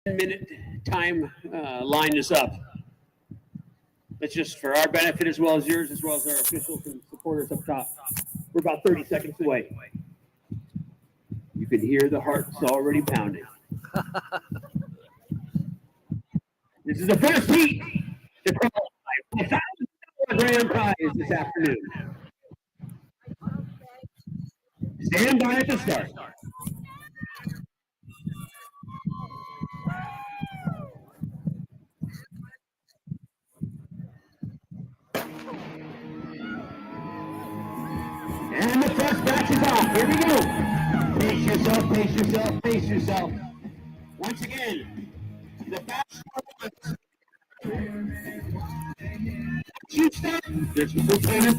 10-minute time line this up. That's just for our benefit as well as yours, as well as our officials and supporters up top. We're about 30 seconds away. You can hear the hearts already pounding. This is the first heat to qualify for the $1,000 grand prize this afternoon. Stand by at the start. And the first batch is off. Here we go. Pace yourself, pace yourself, pace yourself. Once again, the batch starts. You start. There's some full payment.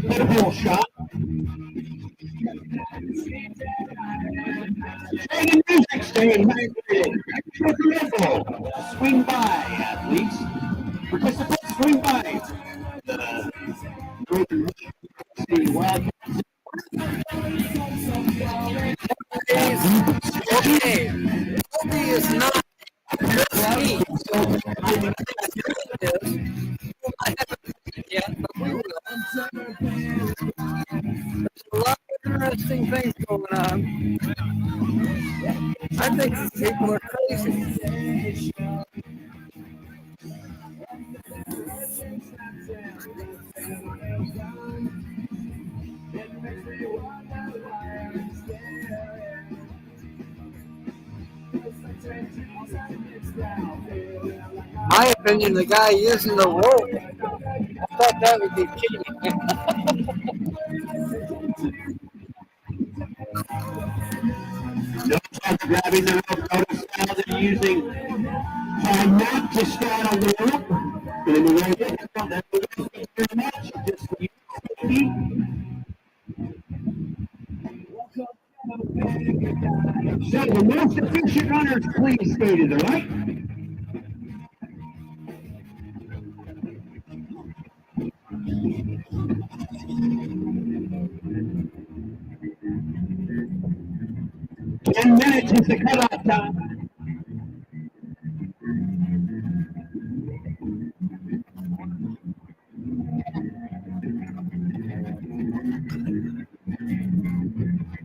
Let a little shot. Staying music, staying hydrated. Swing by, athletes. Participants, swing by. The Wildcats. Okay, Kobe is not this yet, but we will. There's a lot of interesting things going on. I think these people are crazy. My opinion, the guy using the rope, I thought that would be cheating. No chance grabbing the rope. Notice now they're using not to stand on the rope. And the way they come, that's very much. Just for you. So the most efficient runners, please stay to the right. Ten minutes is the cutoff time.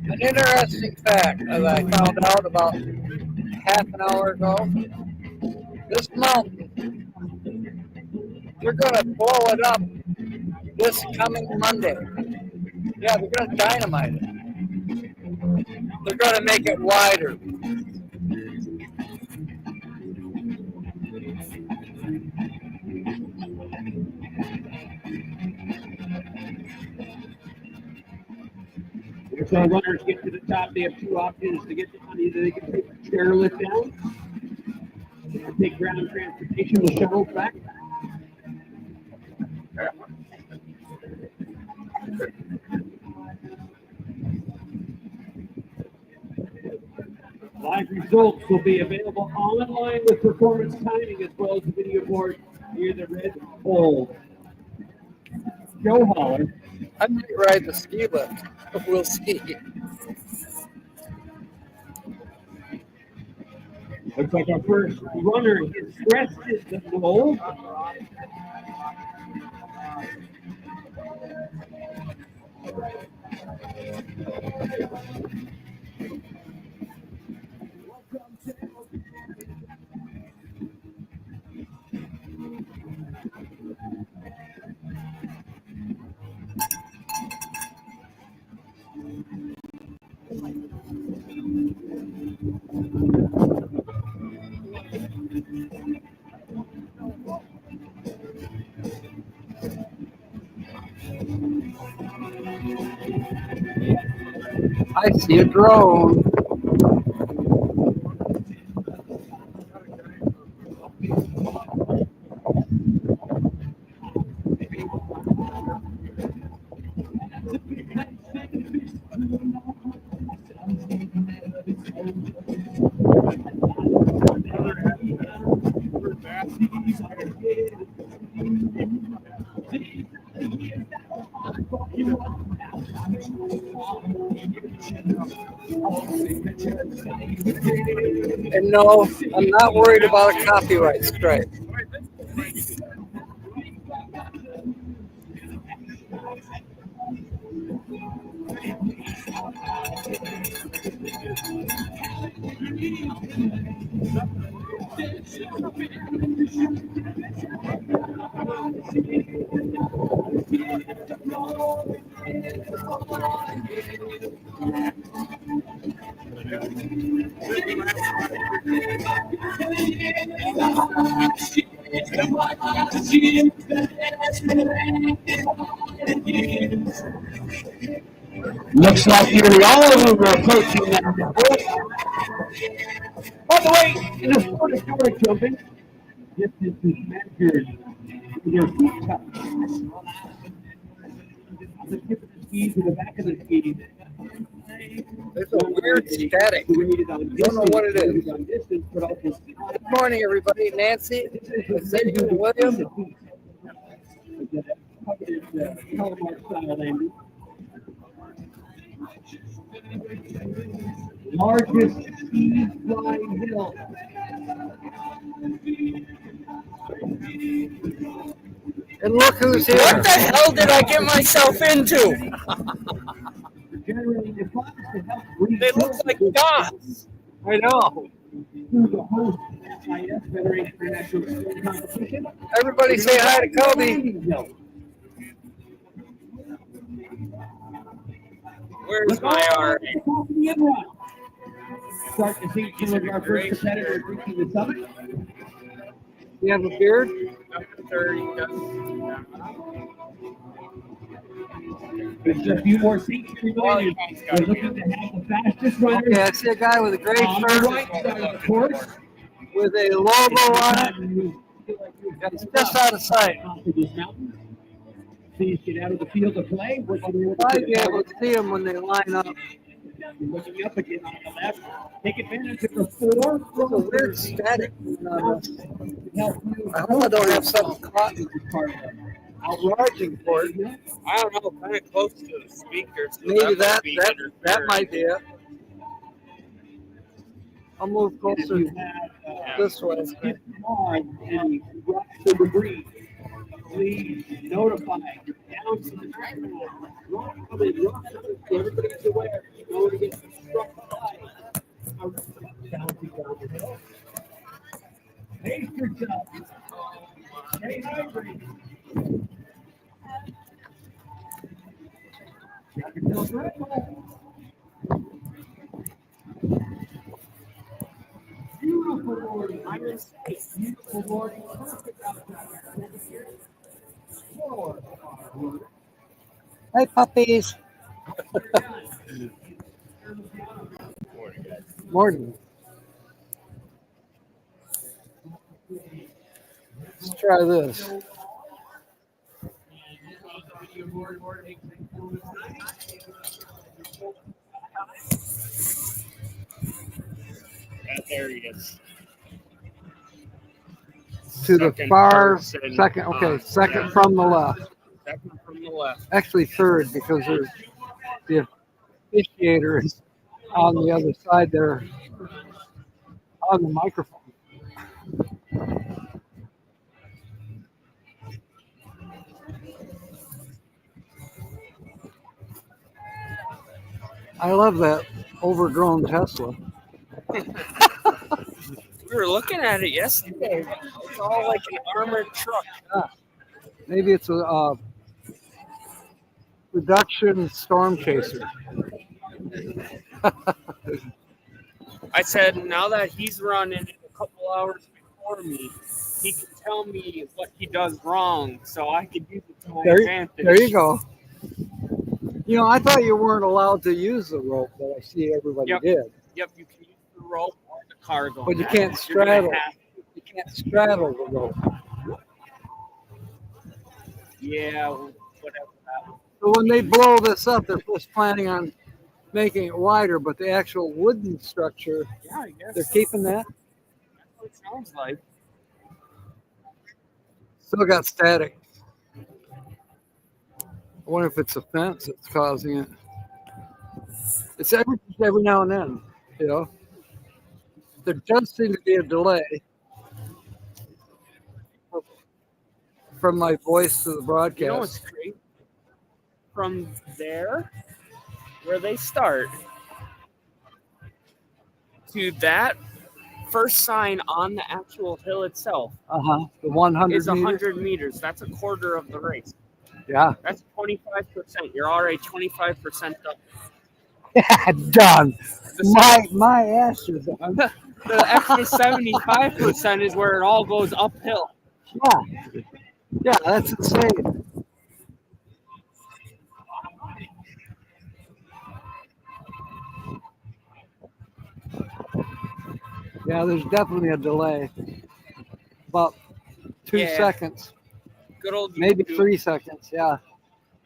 An interesting fact that I found out about half an hour ago, this mountain, they're going to blow it up this coming Monday. Yeah, they're going to dynamite it. They're going to make it wider. If our runners get to the top, they have two options to get on. Either they can take a chairlift down, or take ground transportation with shuttles back. Live results will be available online with performance timing as well as the video board near the red pole. Joe Holler. I might ride the ski lift. We'll see. Looks like our first runner is dressed as the goal. I see a drone. know, I'm not worried about a copyright strike. Looks like nearly all of them are approaching that point. By the way, in the sport of short jumping, distance is measured with your feet touch. On the tip of the ski to the back of the ski. There's a weird static. I don't know what it is. Good morning, everybody. Nancy, Xavier William. Largest ski flying hill. And look who's here. What the hell did I get myself into? They look like dots. I know. Everybody say hi to Kobe. Where's my art? Start to see some of our first competitors reaching the summit. You have a beard? There's just a few more seats remaining. We're looking to have the fastest runners. Okay, I see a guy with a gray On the shirt right side of the course. with a logo on it. It's just out of sight. Please get out of the field of play. We're going to I'd be able to see them when they line up. looking up again on the left. Take advantage of the four. There's a weird static. I hope I don't have something caught in charging port. I don't know, kind of close to the speakers. So Maybe might that be that interfering. might be it. I'll move closer this way. If any rocks or debris, please notify down to the track. Everybody is aware. No one gets struck by a bouncing down the hill. Pace yourself. Stay hydrated. Got yourself ready. Beautiful morning. I'm in space. Beautiful morning. Perfect outside. Hey, puppies. Morning. Let's try this. There he is. To the Second far person, second. Okay, second from the left. Second from the left. Actually, third because there's the officiator is on the other side there on the microphone. I love that overgrown Tesla. We were looking at it yesterday. It's all like an armored truck. Maybe it's a production storm chaser. I said, now that he's running it a couple hours before me, he can tell me what he does wrong, so I can use it to my advantage. There you go. You know, I thought you weren't allowed to use the rope, but I see everybody did. Yep, you can use the rope or the cargo. But you can't straddle. You can't straddle the rope. Yeah, whatever that was. So when they blow this up, they're just planning on making it wider, but the actual wooden structure, Yeah, I guess. they're keeping that. That's what it sounds like. Still got static. I wonder if it's a fence that's causing it. It's every now and then, you know. there does seem to be a delay from my voice to the broadcast. You know what's great? From there, where they start, to that first sign on the actual hill itself The 100 is meters. 100 meters. That's a quarter of the race. Yeah. That's 25%. You're already 25% up. Done. My ass is done. The extra 75% is where it all goes uphill. Yeah. Yeah, that's insane. Yeah, there's definitely a delay. About 2 seconds. Good old Maybe YouTube. 3 seconds, yeah. Are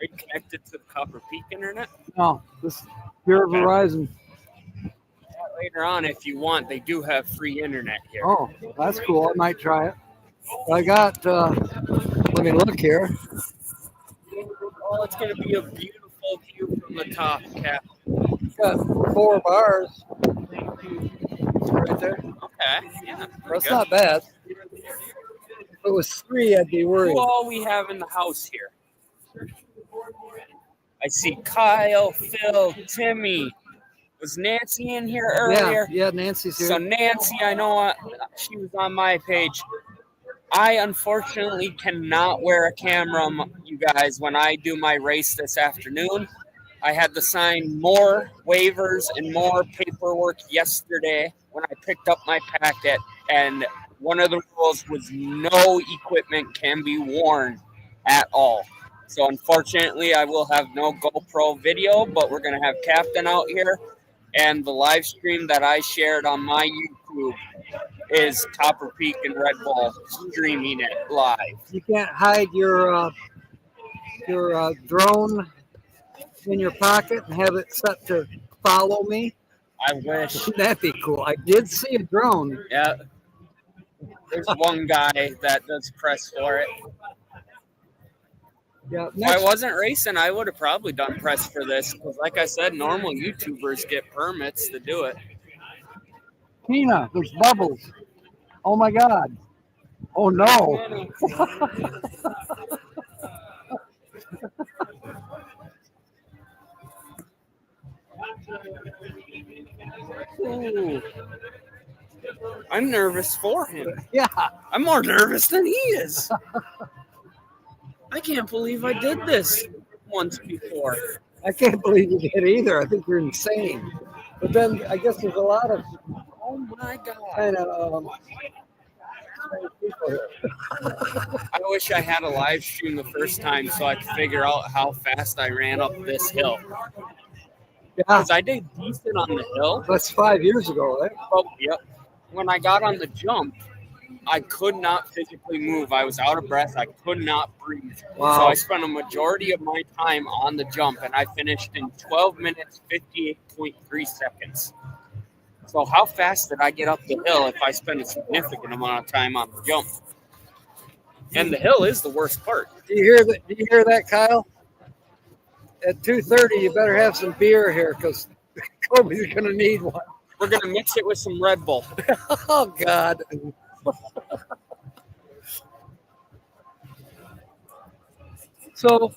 you connected to the Copper Peak internet? No, this pure Okay. Verizon. Later on, if you want, they do have free internet here. Oh, that's cool. I might try it. I got, let me look here. Oh, it's going to be a beautiful view from the top, Cap. Got 4 bars right there. Okay, yeah. That's not bad. If it was 3, I'd be worried. Who all we have in the house here? I see Kyle, Phil, Timmy. Was Nancy in here earlier? Yeah, Nancy's here. So Nancy, I know she was on my page. I unfortunately cannot wear a camera, you guys, when I do my race this afternoon. I had to sign more waivers and more paperwork yesterday when I picked up my packet, and one of the rules was no equipment can be worn at all. So unfortunately, I will have no GoPro video, but we're going to have Captain out here, and the live stream that I shared on my YouTube is Copper Peak and Red Bull streaming it live. You can't hide your drone in your pocket and have it set to follow me. I wish. That'd be cool. I did see a drone. Yeah. There's one guy that does press for it. Yeah. If I wasn't racing, I would have probably done press for this. Because like I said, normal YouTubers get permits to do it. Tina, there's bubbles. Oh my God. Oh no. Ooh. I'm nervous for him. Yeah. I'm more nervous than he is. I can't believe I did this once before. I can't believe you did either. I think you're insane. But then I guess there's a lot of Oh my God. kind of people here. I wish I had a live stream the first time so I could figure out how fast I ran up this hill. Yeah, Because I did decent on the hill. that's 5 years ago, right? But yep. When I got on the jump, I could not physically move. I was out of breath. I could not breathe. Wow. So I spent a majority of my time on the jump, and I finished in 12 minutes, 58.3 seconds. So how fast did I get up the hill if I spent a significant amount of time on the jump? And the hill is the worst part. Do you hear that? Do you hear that, Kyle? At 2:30, you better have some beer here because Kobe's gonna need one. We're going to mix it with some Red Bull. Oh God. So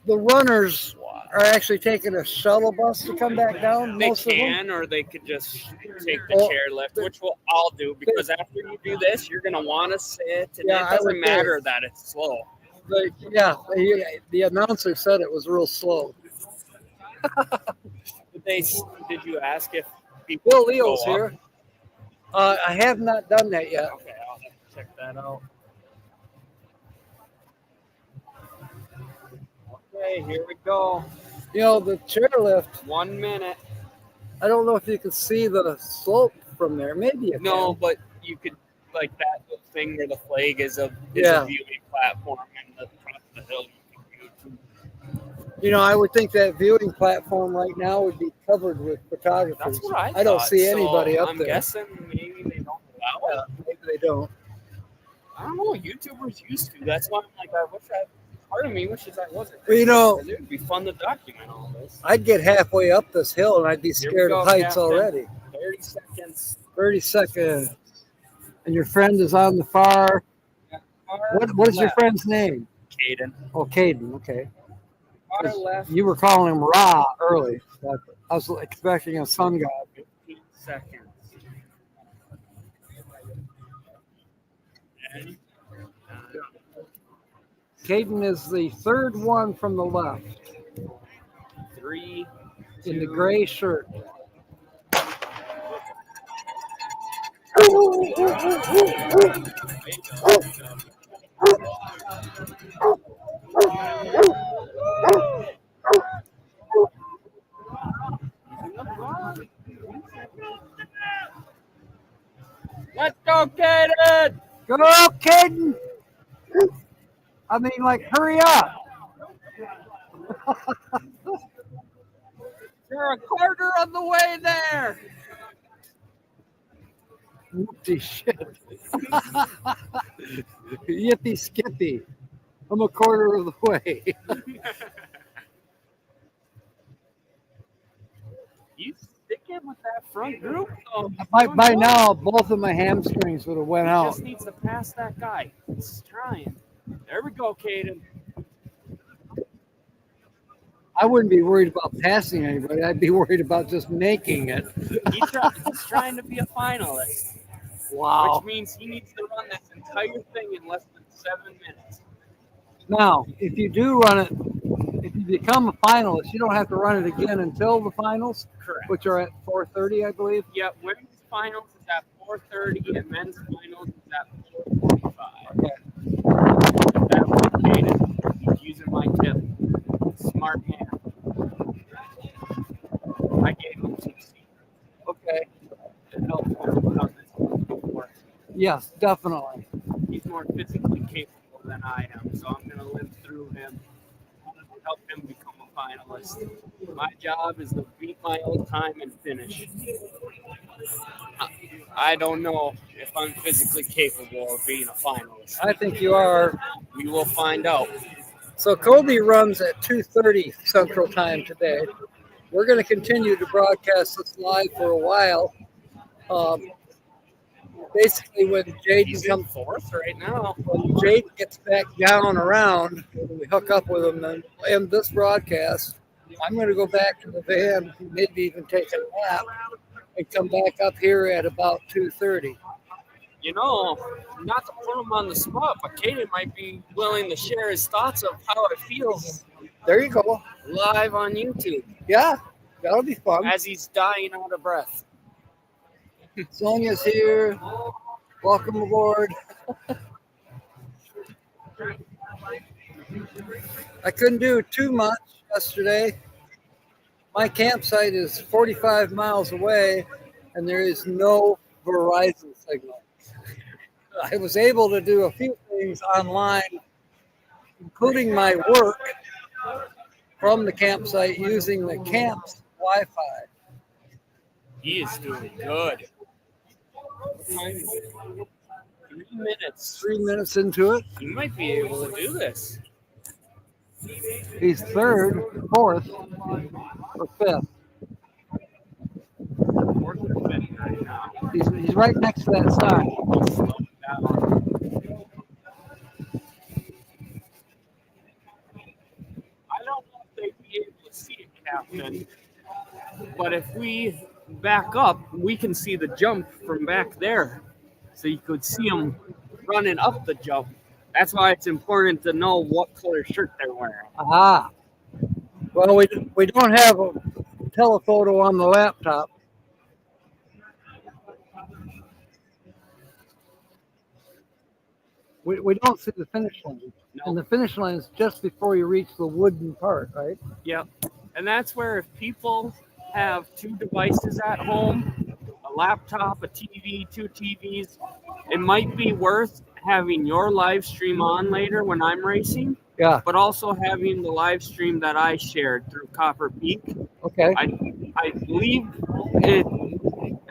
the runners are actually taking a shuttle bus to come back down. They Most of them. can, or they could just take the Well, chairlift, which we'll all do, because after you do this, you're going to want to sit, and Yeah, I it doesn't would matter that it's slow. The announcer said it was real slow. Did you ask if people Bill could go Leo's up? here. I have not done that yet. Okay, I'll have to check that out. Okay, here we go. You know, the chairlift, 1 minute. I don't know if you can see the slope from there. Maybe you No, can. but you could, like that thing where the flag is a Yeah. viewing platform, and the top of the hill you can view. You know, I would think that viewing platform right now would be covered with photographers. That's what I thought. don't see So anybody up I'm there. guessing maybe they don't allow it. Maybe they don't. I don't know. YouTubers used to. That's why I'm like, part of me wishes I wasn't. Well, you know, It would be fun to document all this. I'd get halfway up this hill and I'd be Here we scared go, of heights Captain. already. There 30 seconds. 30 seconds. And your friend is on the far. What is your left. friend's name? Caden. Oh, Caden. Okay. Far left. You were calling him Ra early. I was expecting a sun god. 15 seconds. Caden is the third one from the left 3, in the gray shirt. Let's go, Caden! Go, Caden! I mean, like, hurry up. You're a quarter of the way there. Whoopty shit. Yippee skippy. I'm a quarter of the way. You sticking with that front group? Oh, By now, both of my hamstrings would have went he out. just needs to pass that guy. He's trying. There we go, Caden. I wouldn't be worried about passing anybody. I'd be worried about just making it. He's trying to be a finalist, Wow. which means he needs to run this entire thing in less than 7 minutes. Now, if you do run it, if you become a finalist, you don't have to run it again until the finals, Correct. which are at 4:30, I believe. Yeah, women's finals is at 4:30 and men's finals is at 4:45. Okay. That was Caden. He's using my tip. Smart man. I gave him some secrets Okay. to help him on this before. Yes, definitely. He's more physically capable than I am, so I'm going to live through him, help him become a finalist. My job is to beat my old time and finish. I don't know if I'm physically capable of being a finalist. I think you are. We will find out. So Kobe runs at 2:30 Central Time today. We're going to continue to broadcast this live for a while. Basically, when Jaden He's in comes, fourth right now. when Jaden gets back down around, we hook up with him and end this broadcast. I'm going to go back to the van, maybe even take a nap, and come back up here at about 2:30. You know, not to put him on the spot, but Caden might be willing to share his thoughts of how it feels There you go. live on YouTube Yeah, that'll be fun. as he's dying out of breath. Sonia's here. Welcome aboard. I couldn't do too much yesterday. My campsite is 45 miles away, and there is no Verizon signal. I was able to do a few things online, including my work from the campsite using the camp's Wi-Fi. He is doing good. 3 minutes. 3 minutes into it. He might be able to do this. He's third, fourth, or fifth. Fourth or fifth right now. He's right next to that sign. He's slowing down. I don't know if they'd be able to see it, Captain. But if we back up, we can see the jump from back there. So you could see them running up the jump. That's why it's important to know what color shirt they're wearing. Aha. Well, we don't have a telephoto on the laptop. We don't see the finish line. No. And the finish line is just before you reach the wooden part, right? Yep. And that's where if people have 2 devices at home, a laptop, a TV, 2 TVs, it might be worth having your live stream on later when I'm racing, Yeah. but also having the live stream that I shared through Copper Peak. Okay. I believe it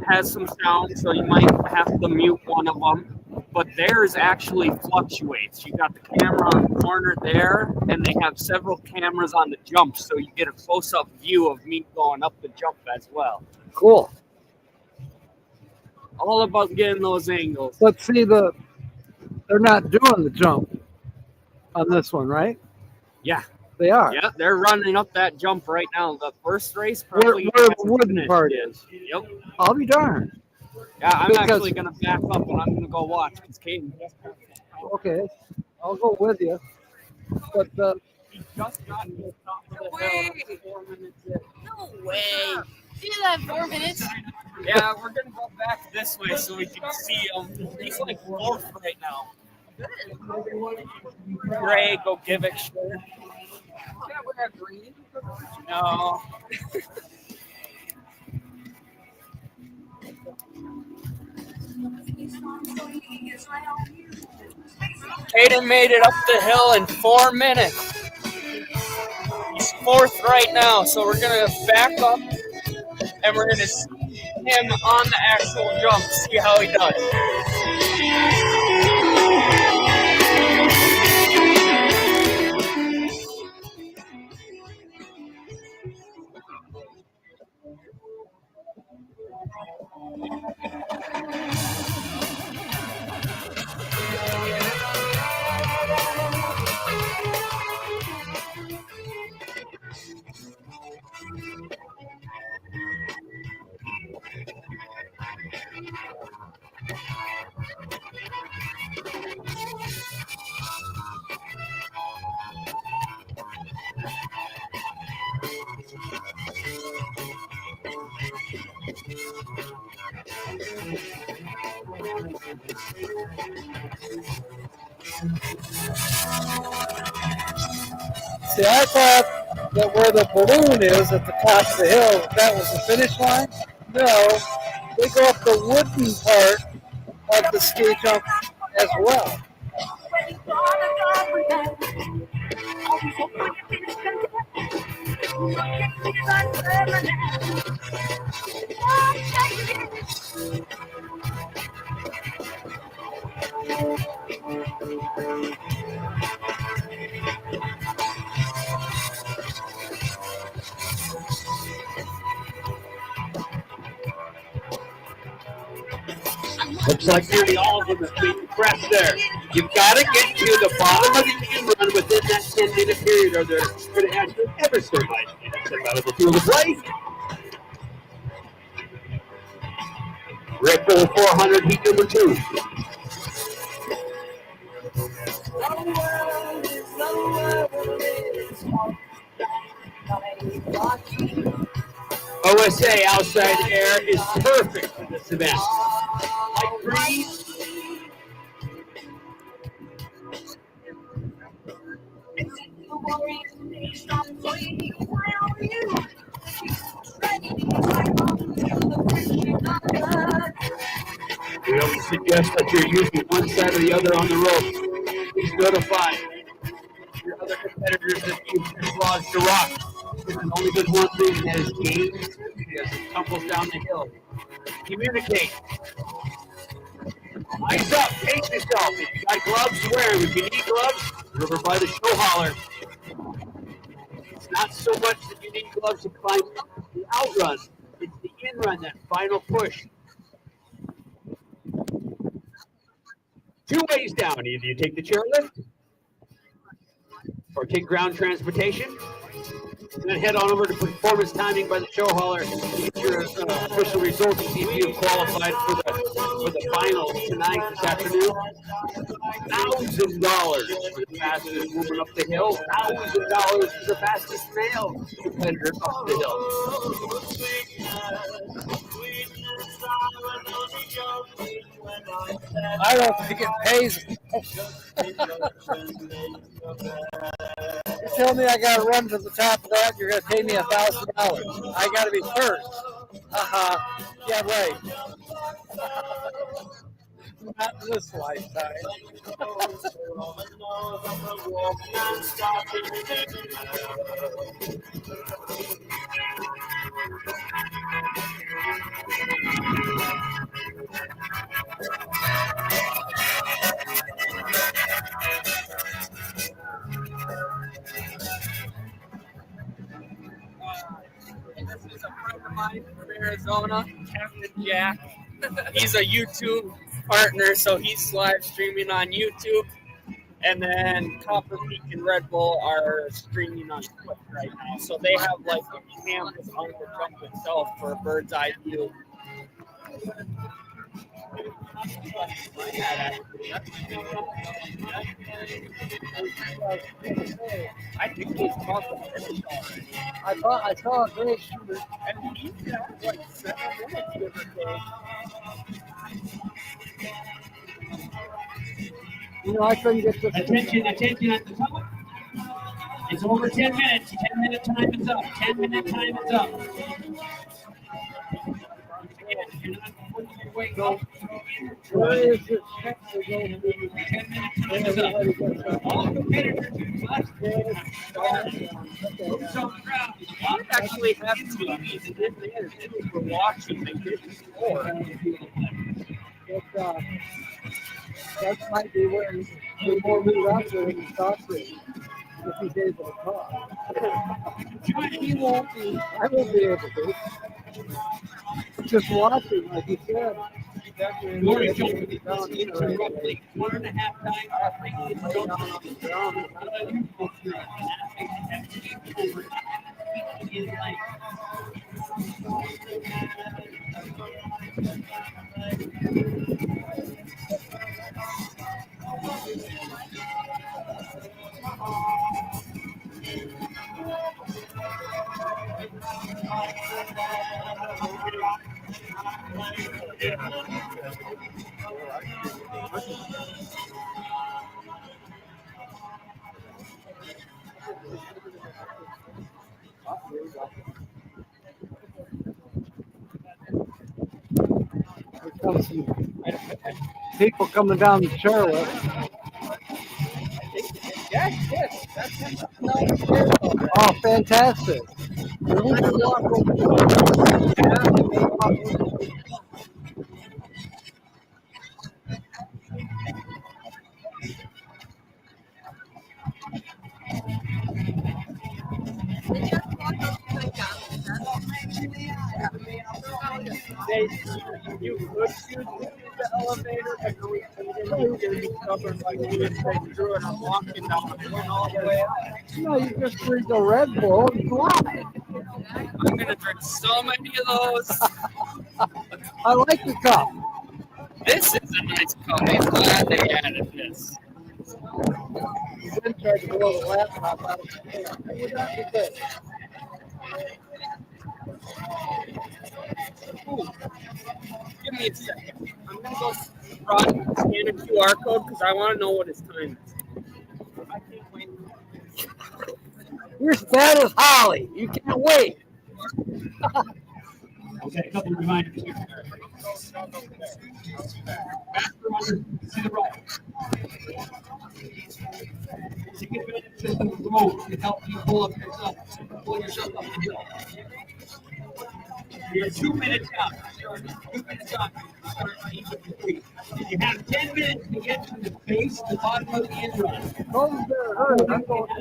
has some sound, so you might have to mute one of them. But theirs actually fluctuates. You got the camera on the corner there, and they have several cameras on the jump, so you get a close-up view of me going up the jump as well. Cool. All about getting those angles. But see, they're not doing the jump on this one, right? Yeah. They are. Yeah, they're running up that jump right now. The first race Where probably the wooden part is. Yep. I'll be darned. Yeah, I'm Because- actually gonna back up and I'm gonna go watch because Caden just Okay, I'll go with you. But he just got to the top of the hill. 4 minutes in. No way. You did that in 4 minutes? Yeah, we're gonna go back this way so we can see him. He's like fourth right now. Gray, go give it shirt. Can't wear green. No. Caden made it up the hill in 4 minutes. He's fourth right now, so we're gonna back up and we're gonna see him on the actual jump, see how he does. see, I thought that where the balloon is at the top of the hill, that was the finish line. No, they go up the wooden part of the ski jump as well. Looks like nearly all of them have made the press there. You've got to get to the bottom of the end run within that 10-minute period, or they're going to ask you ever so much. Step out of the field of play. Red Bull 400, heat number 2. OSA outside air is perfect for this event. Light breeze. We always suggest that you're using one side or the other on the rope. Please notify your other competitors that you've dislodged a rock. This is only good one thing, and that is games as it tumbles down the hill. Communicate. Ice up, pace yourself. If you got gloves, wear them. If you need gloves, you're over by the show holler. It's not so much that you need gloves to climb the outrun. It's the in-run, that final push. 2 ways down. Either you take the chairlift or take ground transportation. And then head on over to performance timing by the show hauler to get your official results and see if you've qualified for the finals tonight, this afternoon. $1,000 for the fastest woman up the hill. $1,000 for the fastest male competitor up the hill. I don't think it pays. You tell me I got to run to the top of that, you're going to pay me $1,000. I got to be first. Yeah, right. Not this lifetime. This is a friend of mine from Arizona, Captain Jack. He's a YouTube partner, so he's live streaming on YouTube. And then Copper Peak and Red Bull are streaming on Twitch right now. So they have like cameras on the jump itself for a bird's eye view. I think he's talking. I saw a great shooter. And he's got like 7 minutes, give or take. You know, I couldn't get this. Attention at the top. It's over 10 minutes. 10-minute time is up. 10-minute time is up. Where is this check to go? 10-minute time is up. All competitors must We actually have TVs in there too for watching the kids score. That might be where the more we wrestle in the soccer, if he's able to talk. He won't be. I won't be able to. Just watching, like you said. Glory jumping into roughly 1.5 There's some people coming down the chairlift. Yes, that's him. Oh, fantastic. We can walk over. You could choose the elevator, but you're stubborn like you didn't take through it. I'm walking down and went all the way up. No, you just drink a Red Bull and fly. I'm gonna drink so many of those. I like the cup. This is a nice cup. I'm glad they added this. Then tried to blow the laptop out of the hand. I would not be good. Give me a second. I'm gonna go run, scan a QR code because I want to know what his time is. I can't wait. You're as bad as Holly. You can't wait. Okay, a couple of reminders here. Faster under to the right. Take advantage of the rope to help you pull yourself up the hill. You're 2 minutes out. 2 minutes out. You have 10 minutes to get to the base, the bottom of the end run. Home's there. Hurry. I'm going to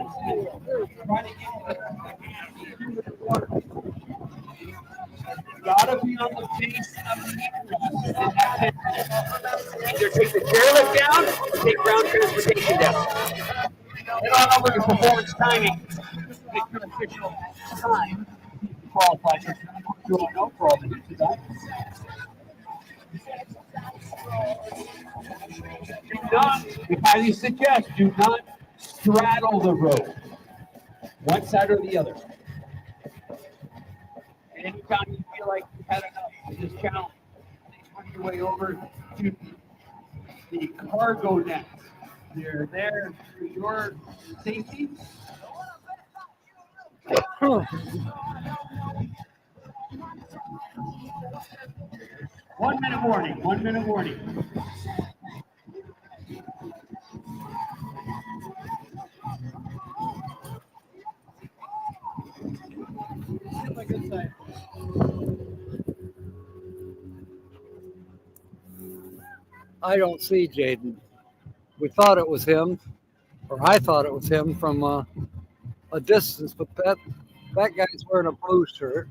Try to get to the gotta be on the base of the end run. Either take the chairlift down or take ground transportation down. Head on over to performance timing. Make your official time. Qualify for all the hits of we highly suggest do not straddle the road, one side or the other. And anytime you feel like you've had enough of this challenge, work your way over to the cargo nets. They're there for your safety. 1 minute warning. 1 minute warning. I don't see Jaden. We thought it was him, or I thought it was him from a distance, but that guy's wearing a blue shirt.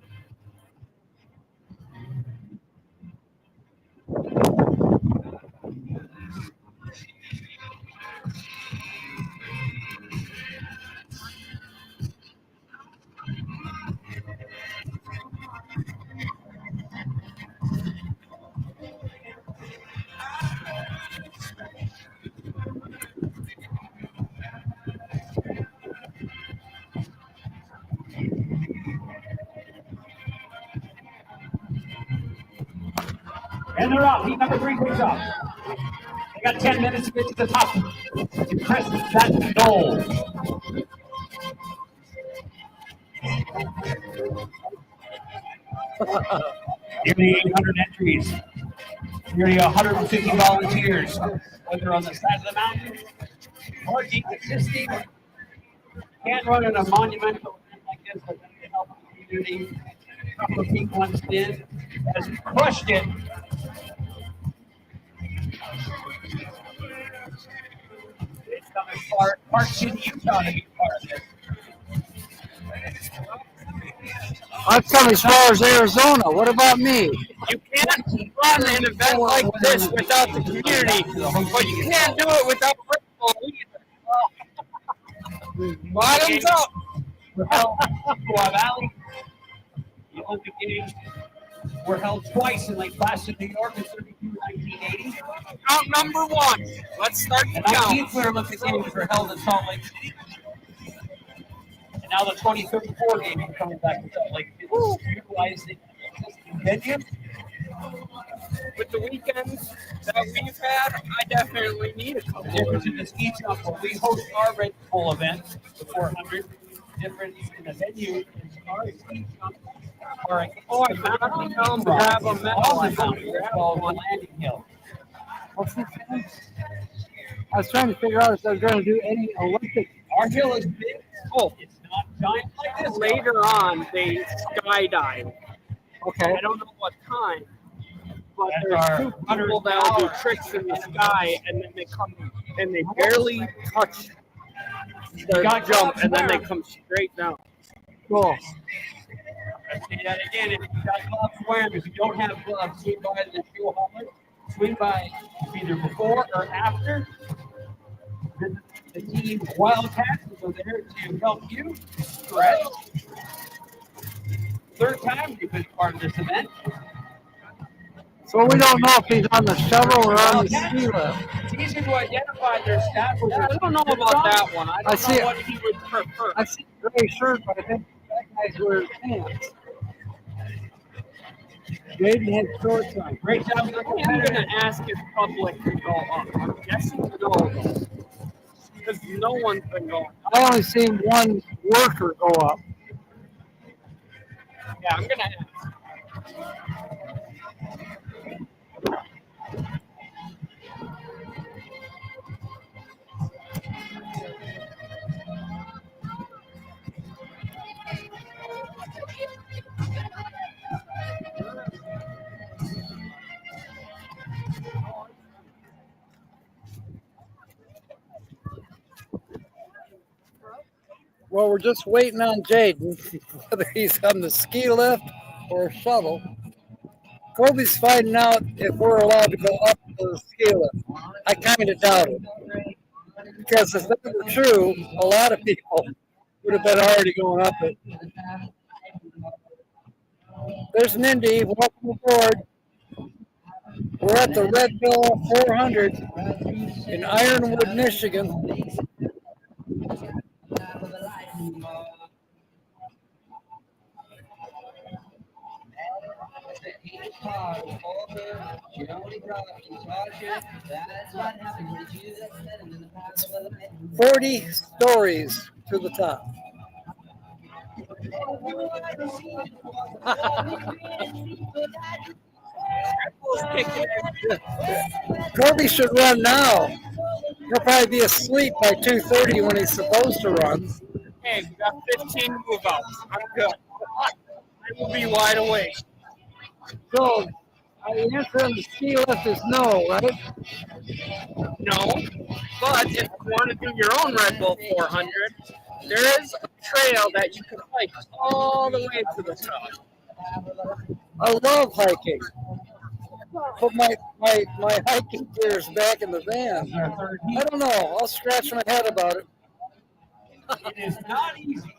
And they're up. Heat number 3 kicks off. They got 10 minutes to get to the top. To crest that goal. Nearly 800 entries. Nearly 150 volunteers. Whether on the side of the mountain or deep assisting. Can't run in a monumental event like this without the help of the community. A couple of people on spin has crushed it. It's coming far. Park City, Utah to be part of this. I've come as far as Arizona. What about me? You can't run an event like this without the community, but you can't do it without football either. Bottoms up. Held Squaw Valley. The Olympic Games were held twice in Lake Placid, New York in 1980. Count number 1. Let's start the The count. 19th Winter Olympic Games were held in Salt Lake City. And now the 2034 Games are coming back to Salt Lake City, utilizing existing venues. With the weekends that we've had, I definitely need a couple. The difference in the ski jump, where we host our Red Bull event, the 400. Difference in the venue is our ski jump. Oh, I forgot to tell them to grab a medal. All the mountains called one landing hill. I was trying to figure out if they're going to do any Olympic. Our hill is big. Oh, It's not giant like this. later on, they skydive. Okay. I don't know what time, but That's there's our 2 people that'll do tricks in the sky, and then they come and they barely touch their jump, and then they come straight down. Cool. Let's say that again. If you got gloves, wear them. If you don't have gloves, swing by the shoe hauler. Swing by either before or after. The team Wildcats are there to help you. Correct. Third time you've been part of this event. So we don't know if he's on the shuttle or on the ski lift. It's easy to identify their staff. I don't know about that one. I I don't see know it. what he would prefer. I see a gray shirt, but I think that guy's wearing pants. Jaden had shorts on. Great job. I'm going to ask if public can go up. I'm guessing no, though. Because no one's been going up. I only seen one worker go up. Yeah, I'm going to ask. Well, we're just waiting on Jaden, whether he's on the ski lift or a shuttle. Kobe's finding out if we're allowed to go up to the ski lift. I kind of doubt it. Because if that were true, a lot of people would have been already going up it. There's an Indy. Welcome aboard. We're at the Red Bull 400 in Ironwood, Michigan. It's 40 stories to the top. Kobe should run now. He'll probably be asleep by 2:30 when he's supposed to run. Hey, we got 15 move outs. I'm good. I will be wide awake. So, the answer on the ski lift is no, right? No, but if you want to do your own Red Bull 400, there is a trail that you can hike all the way to the top. I love hiking. Put my hiking gears back in the van. I don't know. I'll scratch my head about it. It is not easy.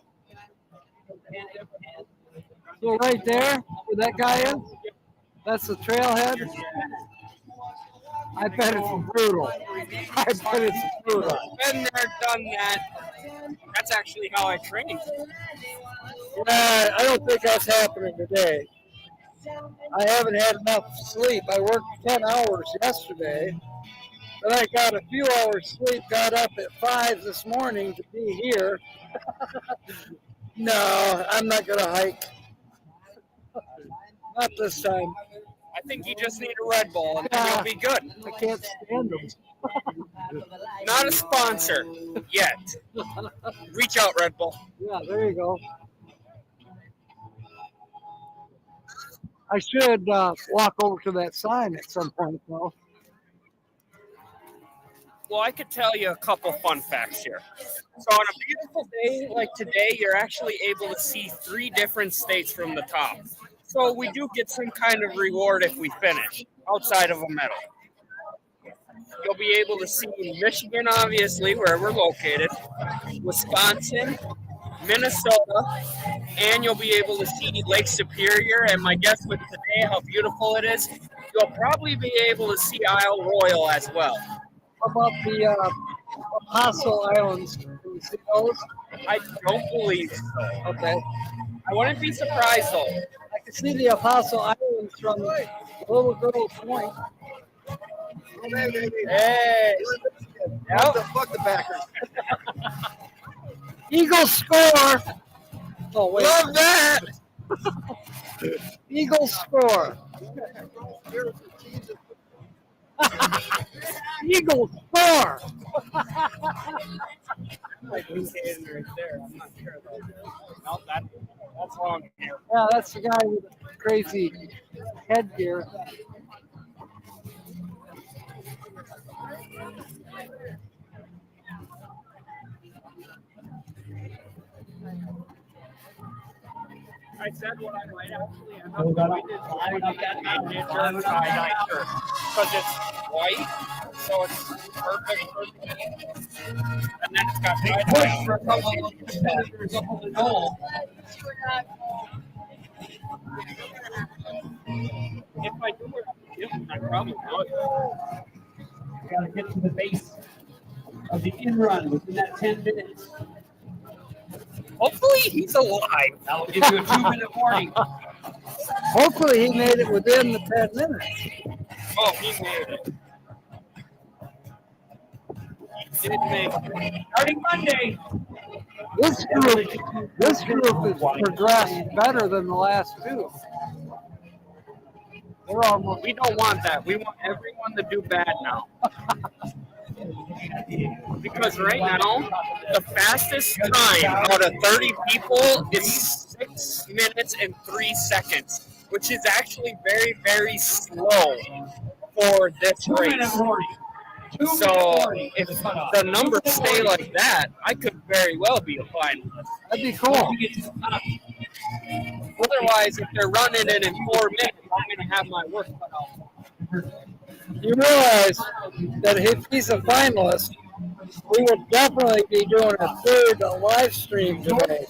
So right there, where that guy is, that's the trailhead. I bet it's brutal. I bet it's brutal. Been there, done that. That's actually how I trained. Yeah, I don't think that's happening today. I haven't had enough sleep. I worked 10 hours yesterday. Then I got a few hours sleep, got up at 5 this morning to be here. No, I'm not going to hike. Not this time. I think you just need a Red Bull and then you'll be good. I can't stand them. Not a sponsor yet. Reach out, Red Bull. Yeah, there you go. I should walk over to that sign at some point, though. Well, I could tell you a couple fun facts here. So on a beautiful day like today, you're actually able to see 3 different states from the top. So we do get some kind of reward if we finish, outside of a medal. You'll be able to see Michigan, obviously, where we're located, Wisconsin, Minnesota, and you'll be able to see Lake Superior. And my guess with today, how beautiful it is, you'll probably be able to see Isle Royal as well. How about the Apostle Islands? Can you see those? I don't believe so. Okay. I wouldn't be surprised, though. I can see the Apostle Islands from Little Girl Point. Hey! What the fuck, the Packers? Eagles score! Oh, wait. Love that! Eagles score! Eagles score! Like who's hitting right there? I'm not sure though. No, that's wrong here. Yeah, that's the guy with the crazy headgear. I said what I might actually end up doing is lining up that miniature tie-dye shirt because it's white, so it's perfect for me. And then it's got tie-dye for a couple of competitors up on the goal. If I do it, I probably would. Got to get to the base of the in run within that 10 minutes. Hopefully he's alive. That'll give you a 2-minute warning. Hopefully he made it within the 10 minutes. Oh, he made it. He did make it. Starting Monday. This group has progressed better than the last two. They're almost. We don't want that. We want everyone to do bad now. Because right now, the fastest time out of 30 people is 6 minutes and 3 seconds, which is actually very, very slow for this race. So if the numbers stay like that, I could very well be a finalist. That'd be cool. Otherwise, if they're running it in 4 minutes, I'm going to have my work cut out. You realize that if he's a finalist, we will definitely be doing a third live stream today.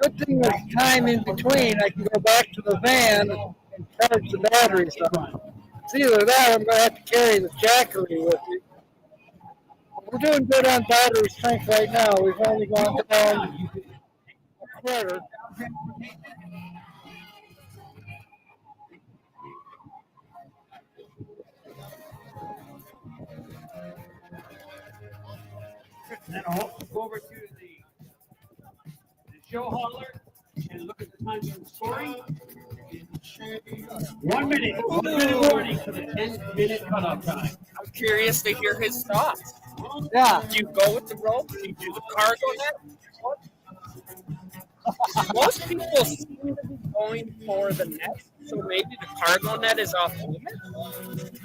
Good thing there's time in between. I can go back to the van and charge the batteries up. It's either that or I'm going to have to carry the jackery with me. We're doing good on battery strength right now. We've only gone down a quarter. Then I'll go over to the show hauler and look at the times and scoring. 1 minute. 1 minute warning for the 10-minute cutoff time. I'm curious to hear his thoughts. Yeah. Do you go with the rope? Do you do the cargo net? Most people seem to be going for the net, so maybe the cargo net is off limits.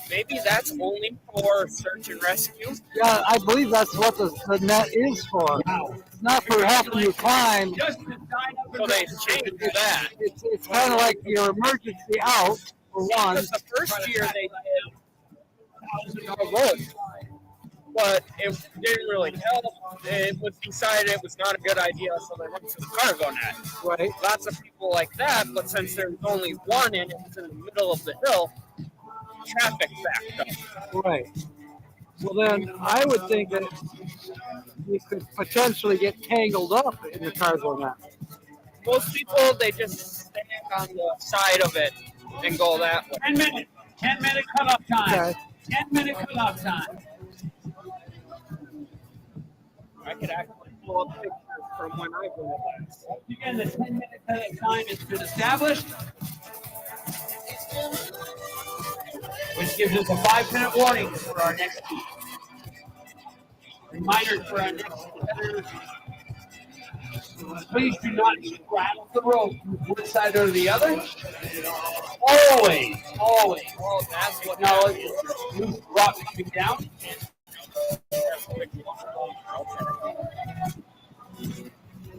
Maybe that's only for search and rescue. Yeah, I believe that's what the net is for. It's not for helping you climb. So they changed that. It's kind of like your emergency out for one. Because the first year they did $1,000 rope, but it didn't really help. It was decided it was not a good idea, so they went to the cargo net. Right. Lots of people like that, but since there's only one and it's in the middle of the hill, traffic backed up. Right. Well, then I would think that you could potentially get tangled up in the cargo net. Most people, they just stand on the side of it and go that way. 10 minutes. 10-minute cutoff time. Okay. 10-minute cutoff time. I could actually pull up pictures from when I go last. Again, the 10-minute cutoff time has been established, which gives us a 5-minute warning for our next team. Reminder for our next competitors. Please do not straddle the rope from one side or the other. Always. Oh, that's what Now, that is. loose rock coming down.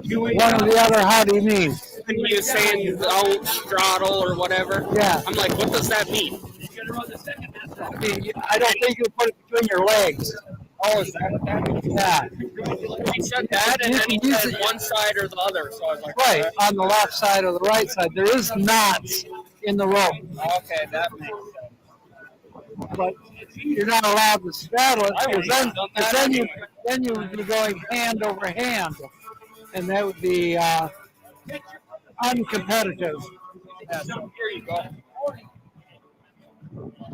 One or the other, how do you mean? When you're saying don't straddle or whatever, Yeah. I'm like, what does that mean? You're gonna run the second half. I mean, I don't think you put it between your legs. Oh, is that what that means? Yeah. He said that, and then he said one side or the other. So I was like, Right, on the left side or the right side. There is knots in the rope, okay, that makes sense. but you're not allowed to straddle it I because wouldn't have done that then you would be going hand over hand, and that would be uncompetitive. Yeah, so here you go.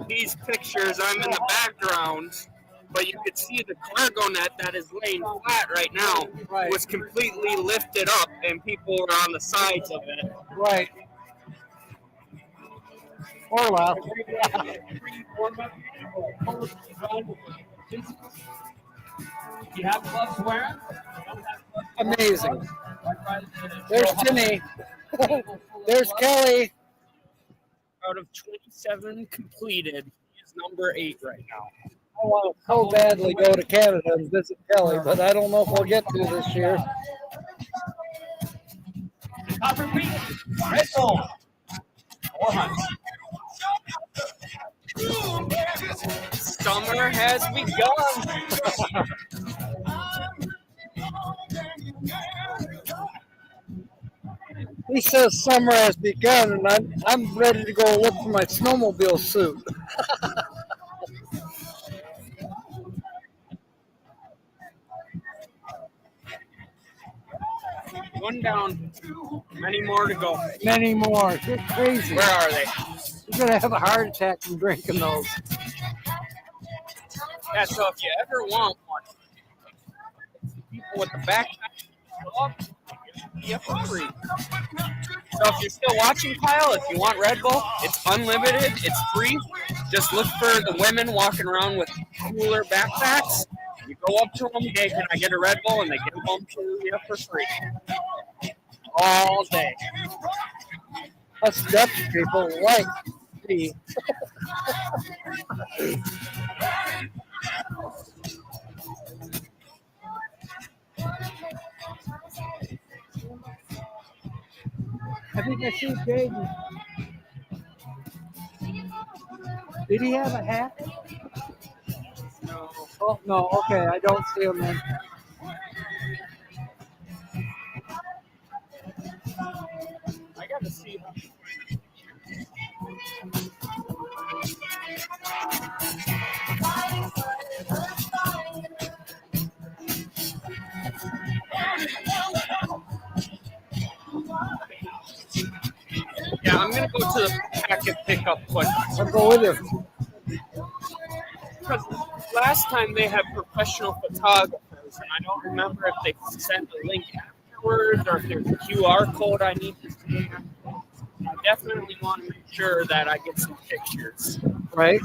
These pictures, I'm in the background, but you could see the cargo net that is laying flat right now Right. was completely lifted up, and people were on the sides of it. Right. Or left. You have gloves wearing? Amazing. There's Timmy. There's Kelly. Out of 27 completed, he is number 8 right now. I want to so badly go to Canada and visit Kelly, but I don't know if we'll get to this year. Copper Peak, Red Bull, 400. Summer has begun. He says summer has begun, and I'm ready to go look for my snowmobile suit. One down, many more to go. Many more. You're crazy. Where are they? You're gonna have a heart attack from drinking those. Yeah, so if you ever want one, people with the backpack, you for free. So if you're still watching, Kyle, if you want Red Bull, it's unlimited, it's free. Just look for the women walking around with cooler backpacks. You go up to them, hey, can I get a Red Bull? And they give them to you for free. All day. Us Dutch people like tea. I think I see Jaden. Did he have a hat? No. Oh, no, okay, I don't see him then. I got to see. Yeah, I'm gonna go to the packet pickup quick. I'll go with you. Because last time they had professional photographers, and I don't remember if they sent a link afterwards or if there's a QR code I need to scan. I definitely want to make sure that I get some pictures. Right?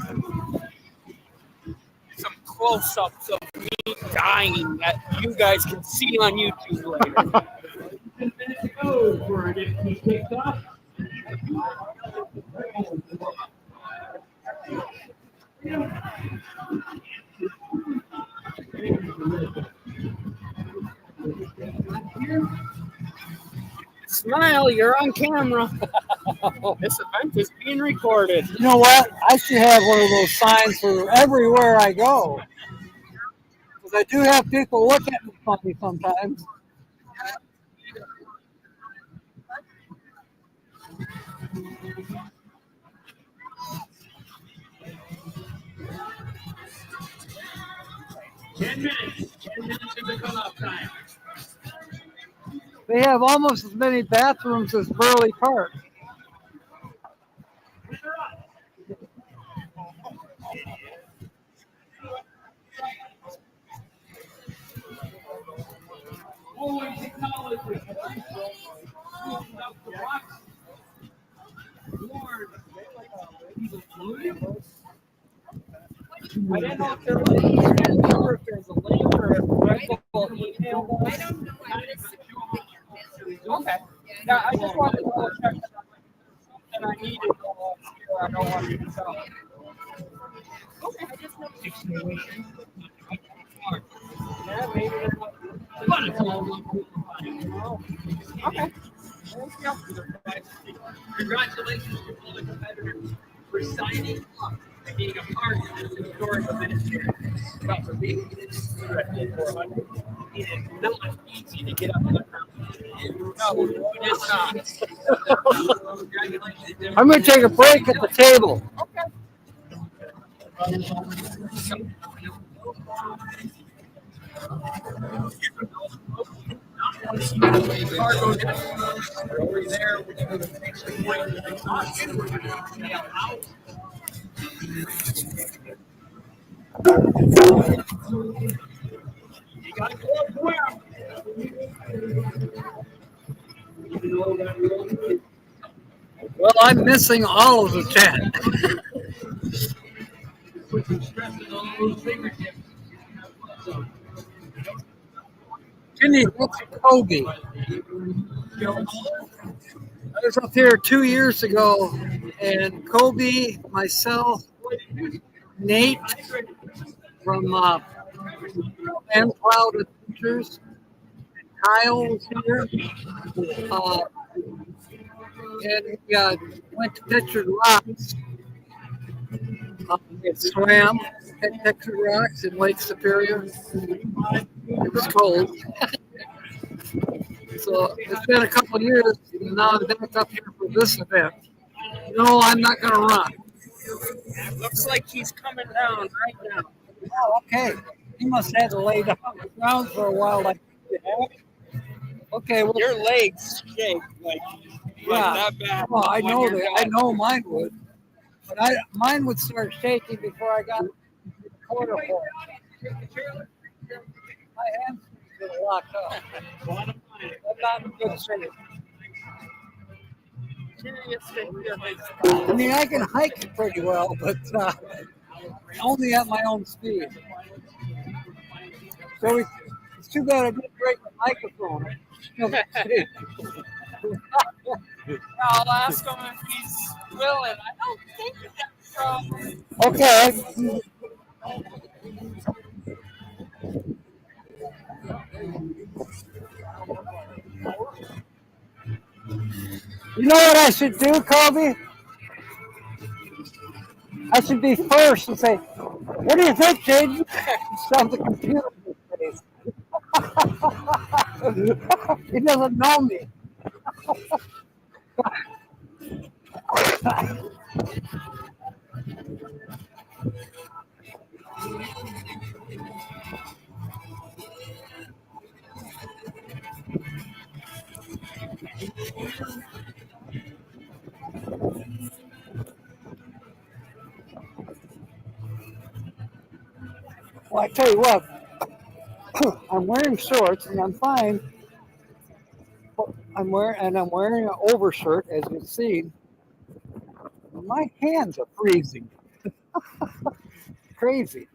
Some close-ups of me dying that you guys can see on YouTube later. 10 minutes to go for our next team kicks off. Smile, you're on camera. This event is being recorded. You know what? I should have one of those signs for everywhere I go. Because I do have people look at me funny sometimes. Ten minutes is the cutoff time. They have almost as many bathrooms as Burley Park. I didn't know if there was, I can't remember if there's a link or a rifle email. I don't know. I would assume that you're busy. Okay. Yeah, I just wanted to double check that and I needed to I don't want you to tell. I just know. Yeah, maybe they're okay. Congratulations to all the competitors for signing up and being a part of this historic event here. About to be 400. It is not easy to get up on the ground. No, it's not. Congratulations. I'm going to take a break at the table. Cargo over there, which makes the point that it's not in, we're going to see how you got to go up where? Well, I'm missing all of the 10. Jenny, what's Kobe? I was up here 2 years ago, and Kobe, myself, Nate from and Cloud Adventures, Kyle was here, and we went to Pictured Rocks. We swam at Pictured Rocks in Lake Superior. It was cold. So it's been a couple of years, and now I'm back up here for this event. No, I'm not going to run. Looks like he's coming down right now. Oh, okay. He must have had to lay down on the ground for a while like okay, well, Your legs shake like that bad. well, I when know you're that. I done. know mine would. But mine would start shaking before I got the quarter pole. My hamstrings get locked up. I'm not in good shape. I mean, I can hike pretty well, but only at my own speed. So it's too bad I didn't break the microphone. I'll ask him if he's willing. I don't think that's a problem. Okay. You know what I should do, Kobe? I should be first and say, "What do you think, Jaden?" Shove the computer in his face. He doesn't know me. Well, I tell you what, I'm wearing shorts and I'm fine. I'm wearing an overshirt, as you've seen. My hands are freezing. Crazy.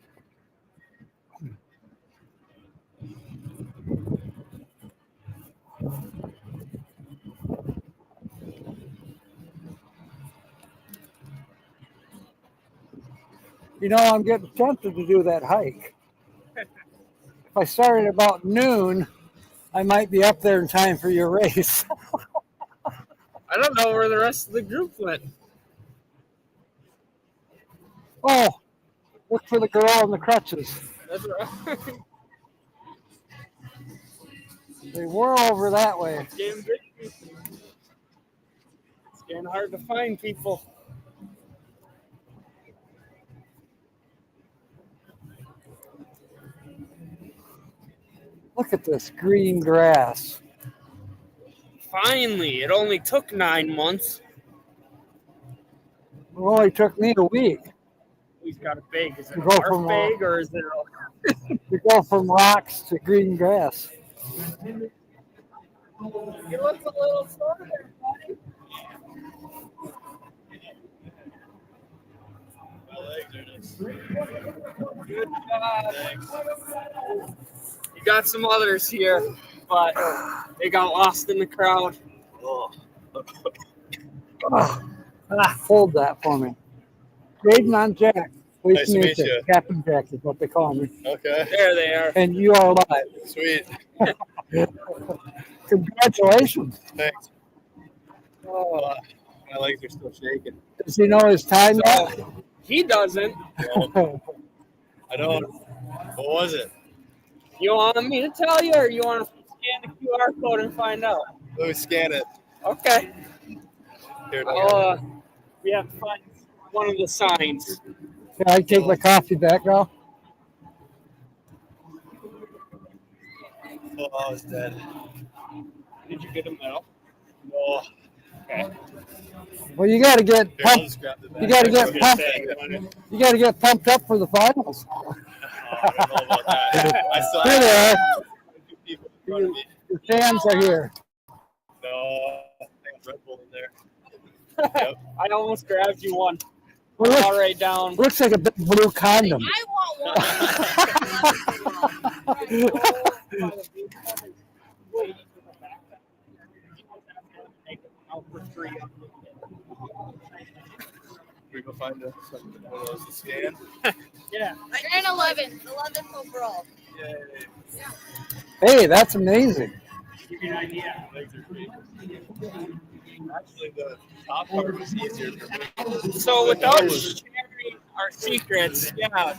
You know, I'm getting tempted to do that hike. If I started about noon, I might be up there in time for your race. I don't know where the rest of the group went. Oh, look for the girl in the crutches. That's right. They were over that way. It's getting busy. It's getting hard to find people. Look at this green grass. Finally, it only took 9 months. It only took me a week He's got a big. Is it a Go barf from, bag or is it to go from rocks to green grass. You look a little sore there, buddy. Good job. You got some others here, but they got lost in the crowd. Hold that for me. Graydon on Jack. Nice to meet you. Captain Jack is what they call me. Okay. There they are. And you are alive. Sweet. Congratulations. Thanks. Oh, My legs are still shaking. does he know his time yet? He doesn't. No, I don't. What was it? You want me to tell you, or you want to scan the QR code and find out? Let me scan it. Okay. Here, We have to find one of the signs. Can I take my coffee back now? Oh, I was dead. Did you get a medal? No. Okay. Well, you got to get Here, I'll pumped. just grab the bag. You got to get I pumped. You got to get pumped up for the finals. don't know about that. I still Here they have are. two people in front of me. Your fans are here. No, I think Red Bull in there. Yep. I almost grabbed you one. Well, look, All right, down. looks like a big blue condom. I want one. We go find some one of those to scan. Yeah. You're in 11th overall. Yay. Hey, that's amazing. Give you an idea. Actually, the top part was easier for me. So without sharing our secrets,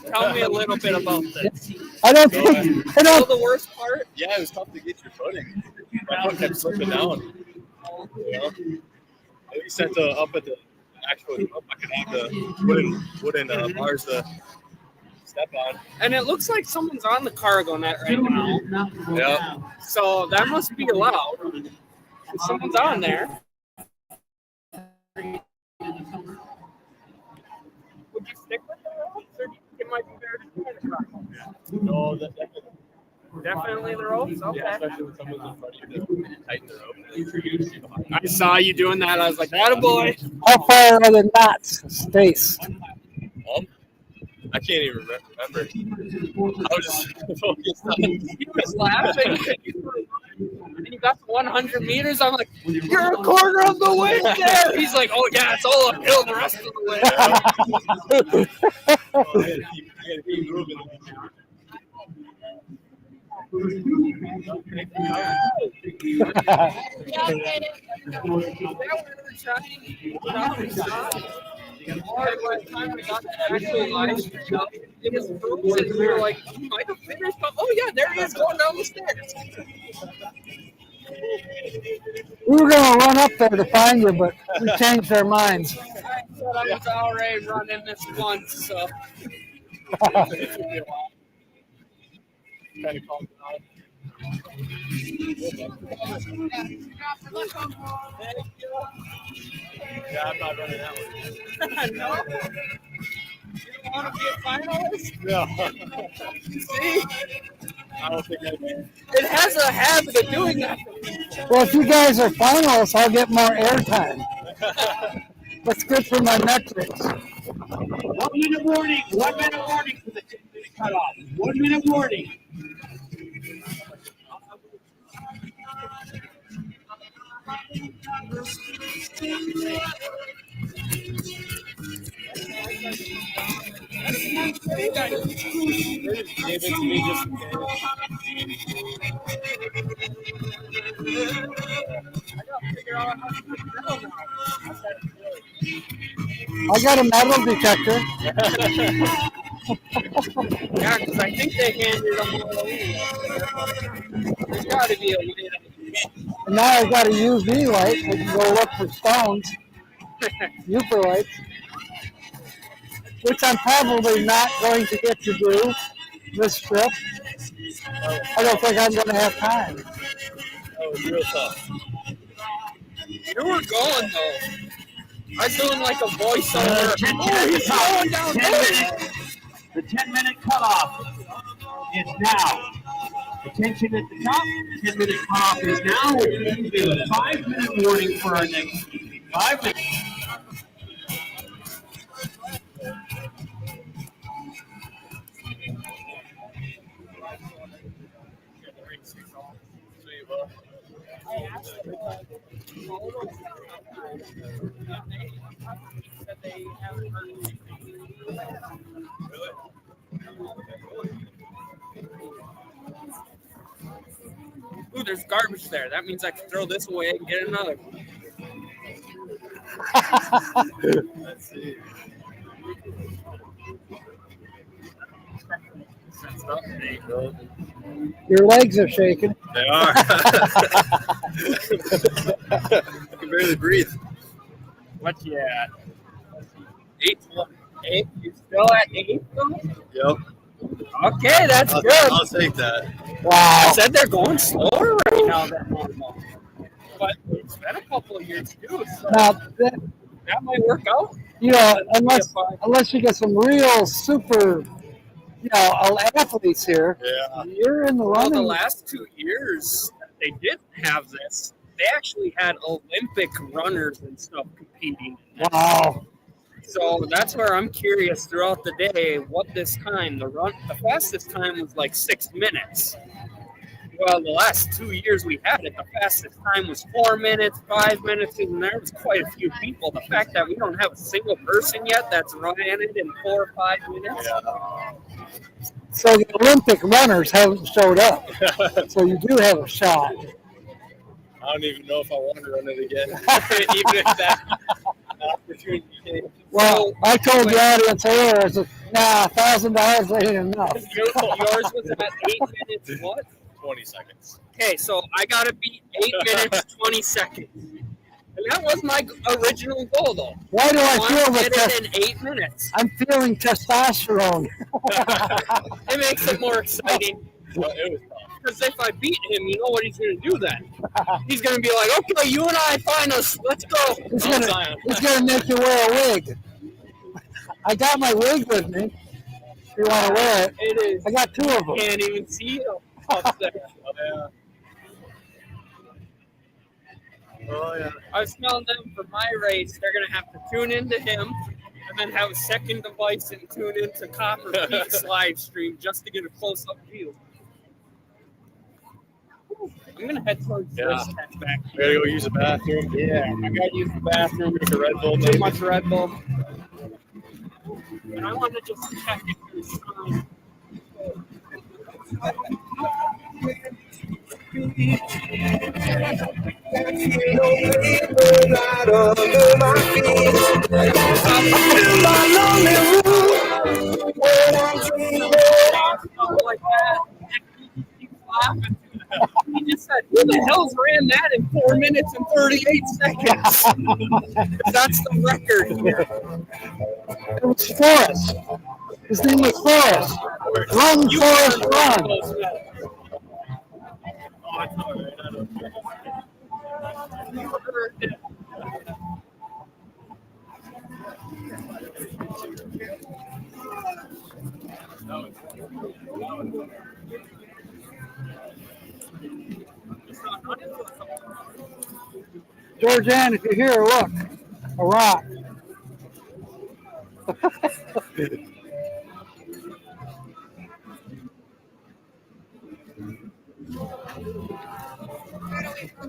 tell me a little bit about this. I don't think. I So don't. the worst part? Yeah, it was tough to get your footing. My foot kept slipping down. You know? At least at the up at the actual I could have the wooden bars to step on. And it looks like someone's on the cargo net right now. Yeah. So that must be allowed. If someone's on there. Would you stick with the ropes, or do you think it might be better to try the cargo? No, Definitely the ropes? Okay. yeah, especially when someone's in front of you to tighten the rope. I saw you doing that. I was like, attaboy. How far are the knots spaced? I can't even remember. I was just focused on. He was laughing. And you got to 100 meters. I'm like, you're a quarter of the way there. He's like, oh, yeah, it's all uphill the rest of the way. I gotta keep moving. By the time we got to actually live stream, it was frozen. We were like, he might have finished, but oh yeah, there he is going down the stairs. We were going to run up there to find you, but we changed our minds. I said I was already running this once, so. Kind of calm down. Yeah, I'm not running that one. No. You don't want to be a finalist? No. See? I don't think I'd be. It has a habit of doing that. Well, if you guys are finalists, I'll get more airtime. That's good for my metrics. 1 minute warning. 1 minute warning for the 2-minute cutoff. 1 minute warning. I got a metal detector. Yeah, because I think they handed them all away. There's got to be a way to. And now I got a UV light. I can go look for stones. UV lights. Which I'm probably not going to get to do this trip. I don't think I'm going to have time. That was real tough. You were going though. I was doing like a voiceover. 10 Oh, he's going down. 10 minutes. The 10-minute cutoff is now. Attention at the top. 10-minute cutoff is now. Which means we have a 5-minute warning for our next meeting. 5 minutes. Ooh, there's garbage there. That means I can throw this away and get another. Let's see. There you go. Your legs are shaking. They are. I can barely breathe. What you at? 8. 8. You still at 8? Yep. Okay, that's good. I'll take that. I Wow. said they're going slower right now than normal. But it's been a couple of years too, so Now, that might work out. you know, unless you get some real super, you know, athletes here, Yeah. you're in the Well, the running. last 2 years they didn't have this. They actually had Olympic runners and stuff competing. Wow. So that's where I'm curious throughout the day what this time, the fastest time was like 6 minutes. Well, the last 2 years we had it, the fastest time was 4 minutes, 5 minutes, and there was quite a few people. The fact that we don't have a single person yet that's running it in 4 or 5 minutes. Yeah. So the Olympic runners haven't showed up. So you do have a shot. I don't even know if I want to run it again. Even if that opportunity came. Well, I told the audience earlier, I said, nah, $1,000 ain't enough. Yours was at 8 minutes, what? 20 seconds. Okay, so I got to beat 8 minutes, 20 seconds. And that was my original goal, though. Why do I feel to that get it in 8 minutes. I'm feeling testosterone? It makes it more exciting. Well, it was tough. Because if I beat him, you know what he's going to do then? He's going to be like, okay, you and I find us. Let's go. He's gonna make you wear a wig. I got my wig with me. If you want to wear it. It is. I got 2 of them. Can't even see him up there. Oh, yeah. I was telling them for my race, they're going to have to tune into him and then have a second device and tune into Copper Pete's live stream just to get a close-up view. I'm going to head towards this tent back I gotta go use the bathroom. Yeah, I got to use the bathroom. Drink a Red Bull. Too Maybe. much Red Bull. And I want to just check if there's sign. Like that. Keep laughing. He just said, who the hell's ran that in 4 minutes and 38 seconds? That's the record here. It was Forrest. His name was Forrest. Run, Forrest, run. Oh, it's all right. I don't care. Georgianne, if you're here, look. A rock.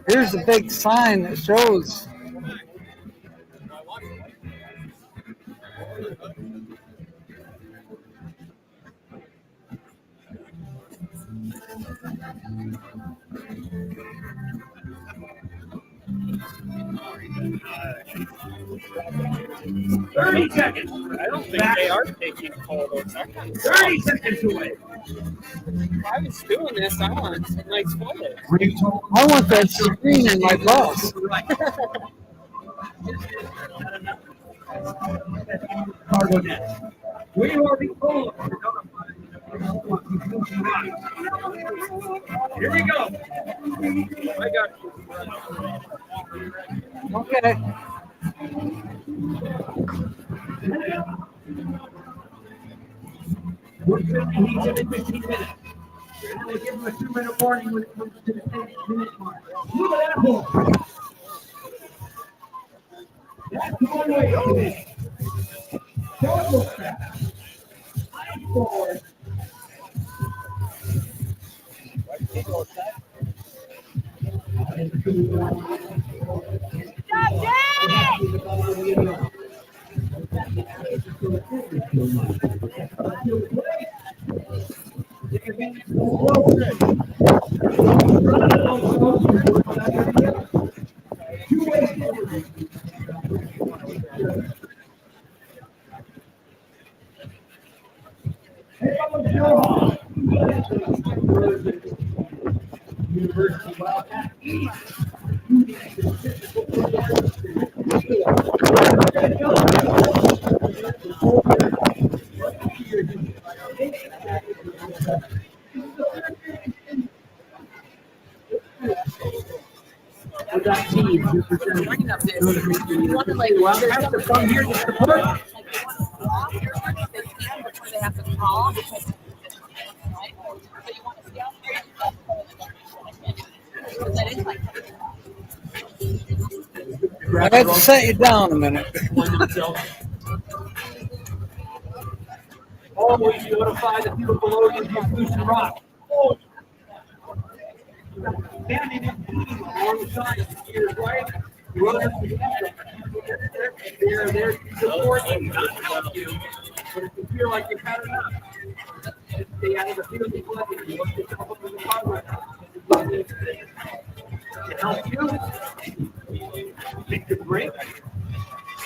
Here's the big sign that shows. Thirty seconds. I don't think they are taking photos. 30 seconds away. If I was doing this, I want some nice photos. I want that screen in my bus. Cargo net. We are the goal. Here we go. I got you. Okay. We're 15 to 15 minutes. And we'll give them a 2-minute warning when it comes to the 10-minute mark. Look at that ball. That's one way. Don't look back. Forward. For that team, who presented you want to like, well, have to come here to support. They have to call. I had to set you down a minute. Always notify the people below you if you lose the rock. Standing in alongside to your right, runners they're there to support you, not help you. But if you feel like you've had enough, stay out of the field and let you look yourself up in the progress. To help you, take the break.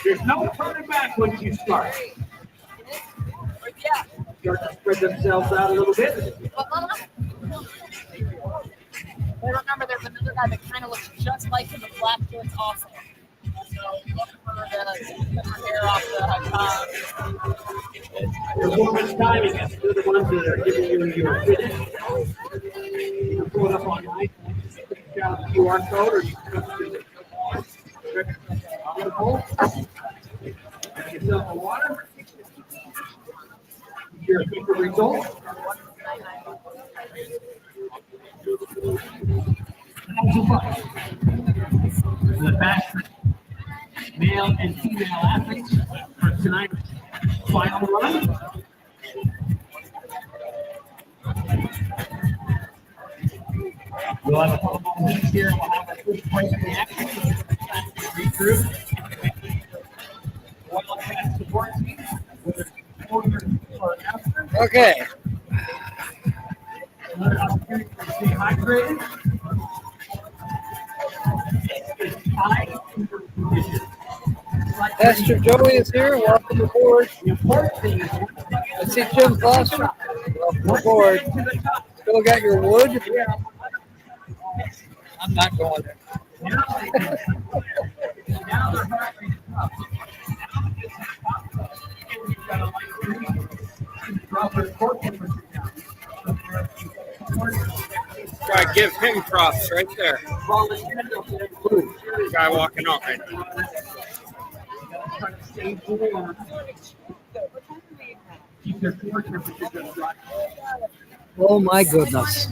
There's no turning back once you start. Start to spread themselves out a little bit. Remember, there's another guy that kind of looks just like him, the black shorts also. So look for the hair off the Performance timing is the ones that are giving you your finish. You can pull it up online. Check out the QR code or you can come to the get yourself a water. Your keeper result. The best male and female athletes for tonight's final run. We'll have a couple more minutes here. We'll have a quick break in the action. Regroup. Wildcat support team. Okay. Another opportunity to stay hydrated. Pastor Joey is here. Welcome aboard. I see Jim Foster. Welcome aboard. Still got your wood? I'm not going there. Try to give him props right there. Guy walking out right now. Oh my goodness.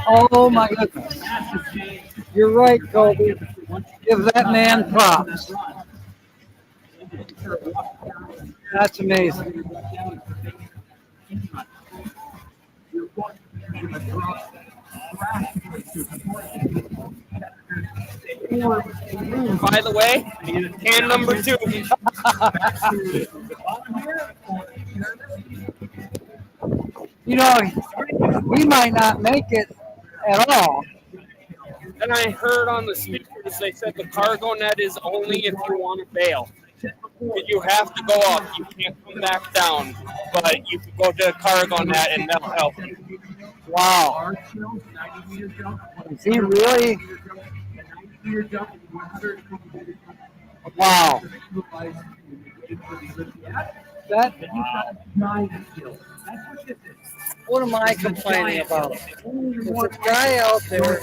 Oh my goodness. You're right, Kobe. Give that man props. That's amazing. By the way, can number 2. You know, we might not make it at all. And I heard on the speakers they said the cargo net is only if you want to bail. You have to go up. You can't come back down. But you can go to the cargo net and they'll help you. Wow. Is he really? Wow. That, what am I complaining about? There's a guy out there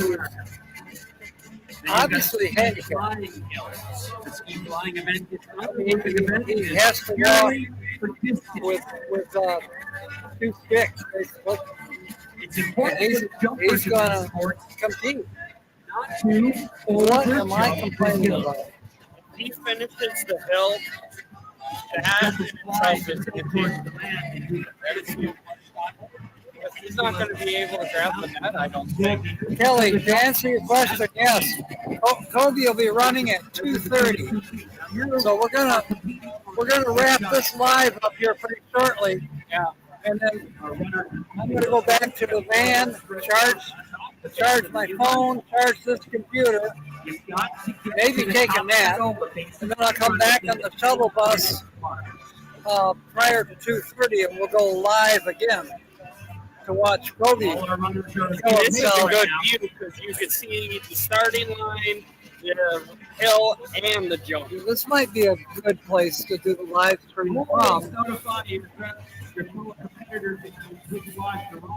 obviously handicapped. Flying, the ski flying event is He has to walk with two sticks, basically. It's important He's going to compete. not to What am I complaining about? He finishes the hill. That in itself is huge. That is huge. If he's not going to be able to grab the net, I don't think. Kelly, to answer your question, yes. Kobe will be running at 2:30. So we're gonna wrap this live up here pretty shortly. Yeah. And then I'm gonna go back to the van, charge my phone, charge this computer, maybe take a nap, and then I'll come back on the shuttle bus prior to 2:30, and we'll go live again to watch Kobe. This is a good view because you can see the starting line, the hill, and the jump. This might be a good place to do the live stream from. Notify your fellow competitors that you watch the live.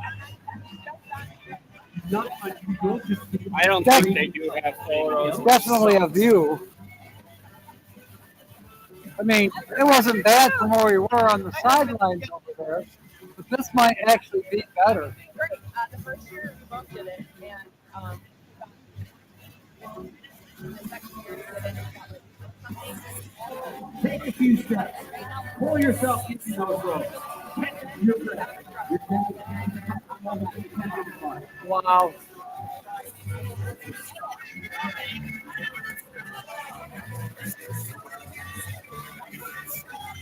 I don't think they do have photos. It's definitely a view. I mean, it wasn't bad from where we were on the sidelines over there, but this might actually be better. Great. The first year we both did it, and the second year we did it. Take a few steps. Pull yourself into those ropes. Your breath. Wow.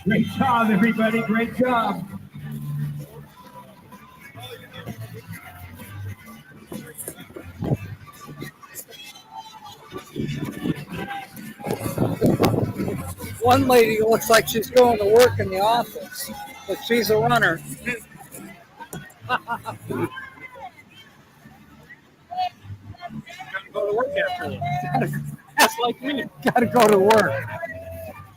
Great job, everybody. Great job. One lady looks like she's going to work in the office, but she's a runner. Go to work after this. Just like me. Gotta go to work.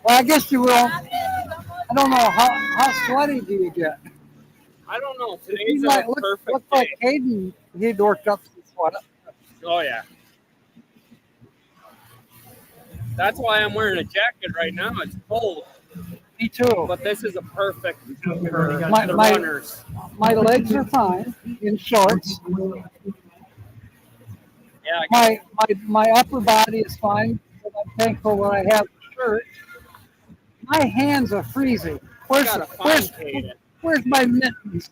Well, I guess you will. I don't know, how sweaty do you get? I don't know. He Today's a might perfect look day. like Hayden. He'd worked up some sweat. Oh, yeah. That's why I'm wearing a jacket right now. It's cold. Me too. But this is a perfect for My- the my- runners. My legs are fine in shorts. Yeah, My upper body is fine. I'm thankful that I have a shirt. My hands are freezing. I gotta find Hayden. Where's my mittens?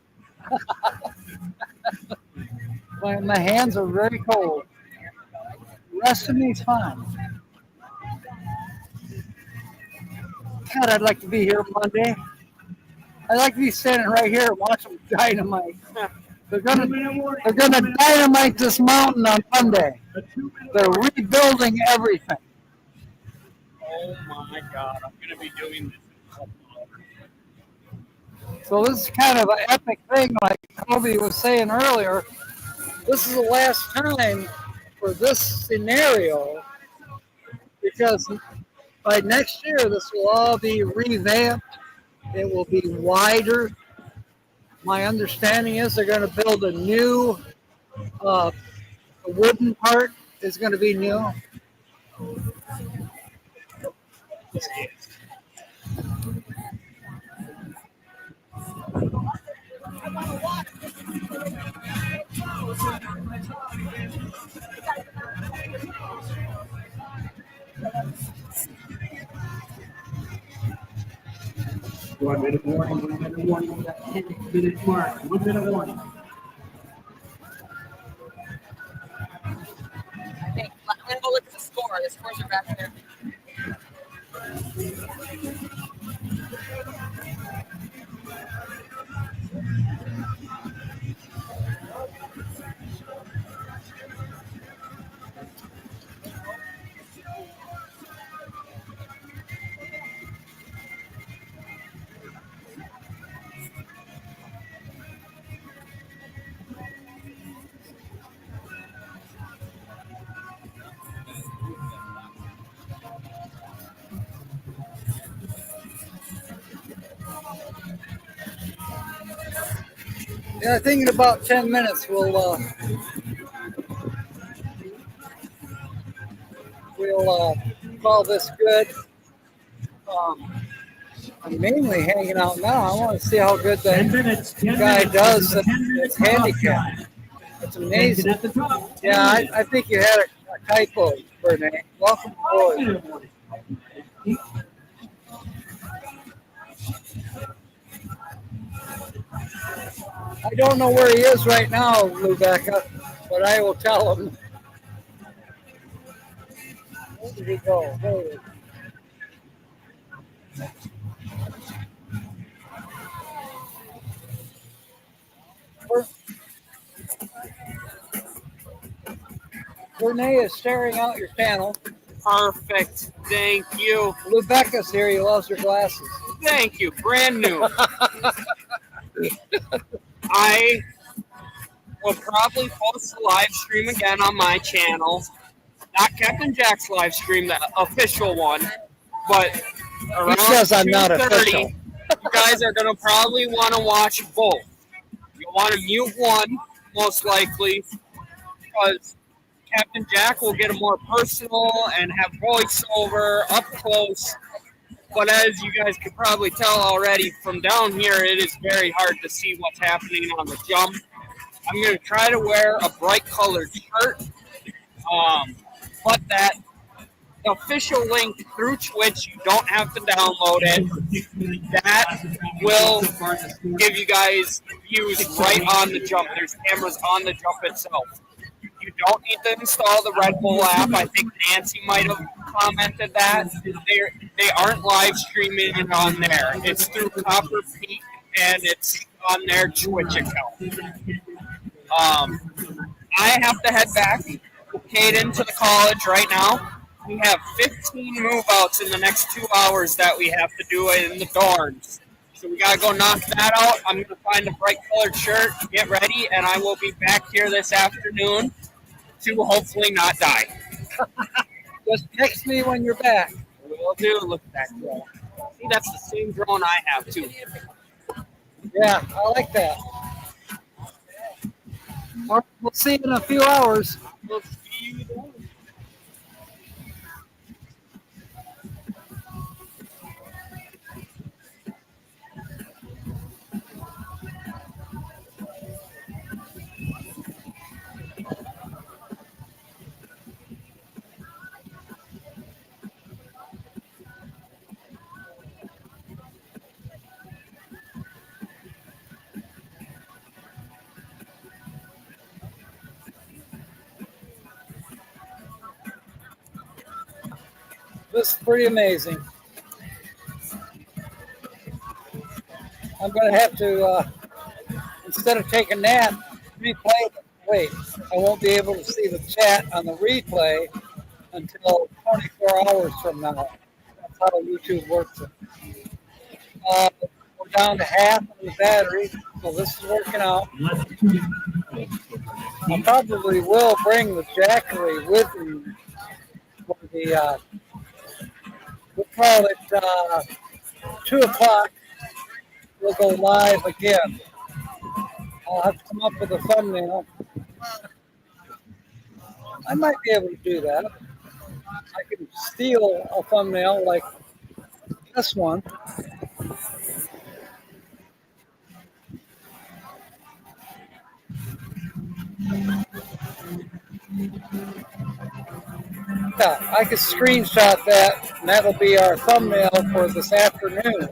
my hands are very cold. The rest of me's fine. God, I'd like to be here Monday. I'd like to be standing right here and watch them dynamite. They're gonna dynamite this mountain on Monday. They're rebuilding everything. Oh my God, I'm gonna be doing this. So this is kind of an epic thing, like Kobe was saying earlier. This is the last time for this scenario, because by next year this will all be revamped. It will be wider. My understanding is they're going to build a new, the wooden part is going to be new. One minute warning, that 10-minute mark. 1 minute warning. Okay, I'm gonna go look at the score. The scores are back there. Yeah, I think in about 10 minutes we'll we'll call this good. I'm mainly hanging out now. I want to see how good that guy does that's handicapped. It's amazing. Yeah, I think you had a typo, Bernay. Welcome aboard. I don't know where he is right now, Rebecca, but I will tell him. Where did he go? There he is. Renee is staring out your channel. Perfect. Thank you. Rebecca's here. He loves your glasses. Thank you. Brand new. I will probably post a live stream again on my channel. Not Captain Jack's live stream, the official one, but around He says I'm not 2:30, official. you guys are going to probably want to watch both. You'll want to mute one, most likely, because Captain Jack will get a more personal and have voiceover up close. But as you guys could probably tell already from down here, it is very hard to see what's happening on the jump. I'm going to try to wear a bright colored shirt. But that official link through Twitch, you don't have to download it. That will give you guys views right on the jump. There's cameras on the jump itself. You don't need to install the Red Bull app. I think Nancy might have commented that. They aren't live streaming it on there. It's through Copper Peak, and it's on their Twitch account. I have to head back with Caden to the college right now. We have 15 move-outs in the next 2 hours that we have to do in the dorms. So we got to go knock that out. I'm going to find a bright-colored shirt, get ready, and I will be back here this afternoon to hopefully not die. Just text me when you're back. Will do. Look at that drone. See, that's the same drone I have, too. Yeah, I like that. All right, we'll see you in a few hours. We'll see you then. This is pretty amazing. I'm going to have to, instead of taking a nap, replay it. Wait, I won't be able to see the chat on the replay until 24 hours from now. That's how YouTube works it. We're down to half of the battery, so this is working out. I probably will bring the Jackery with me for the, we'll call it 2 o'clock. We'll go live again. I'll have to come up with a thumbnail. I might be able to do that. I can steal a thumbnail like this one. Yeah, I could screenshot that, and that'll be our thumbnail for this afternoon.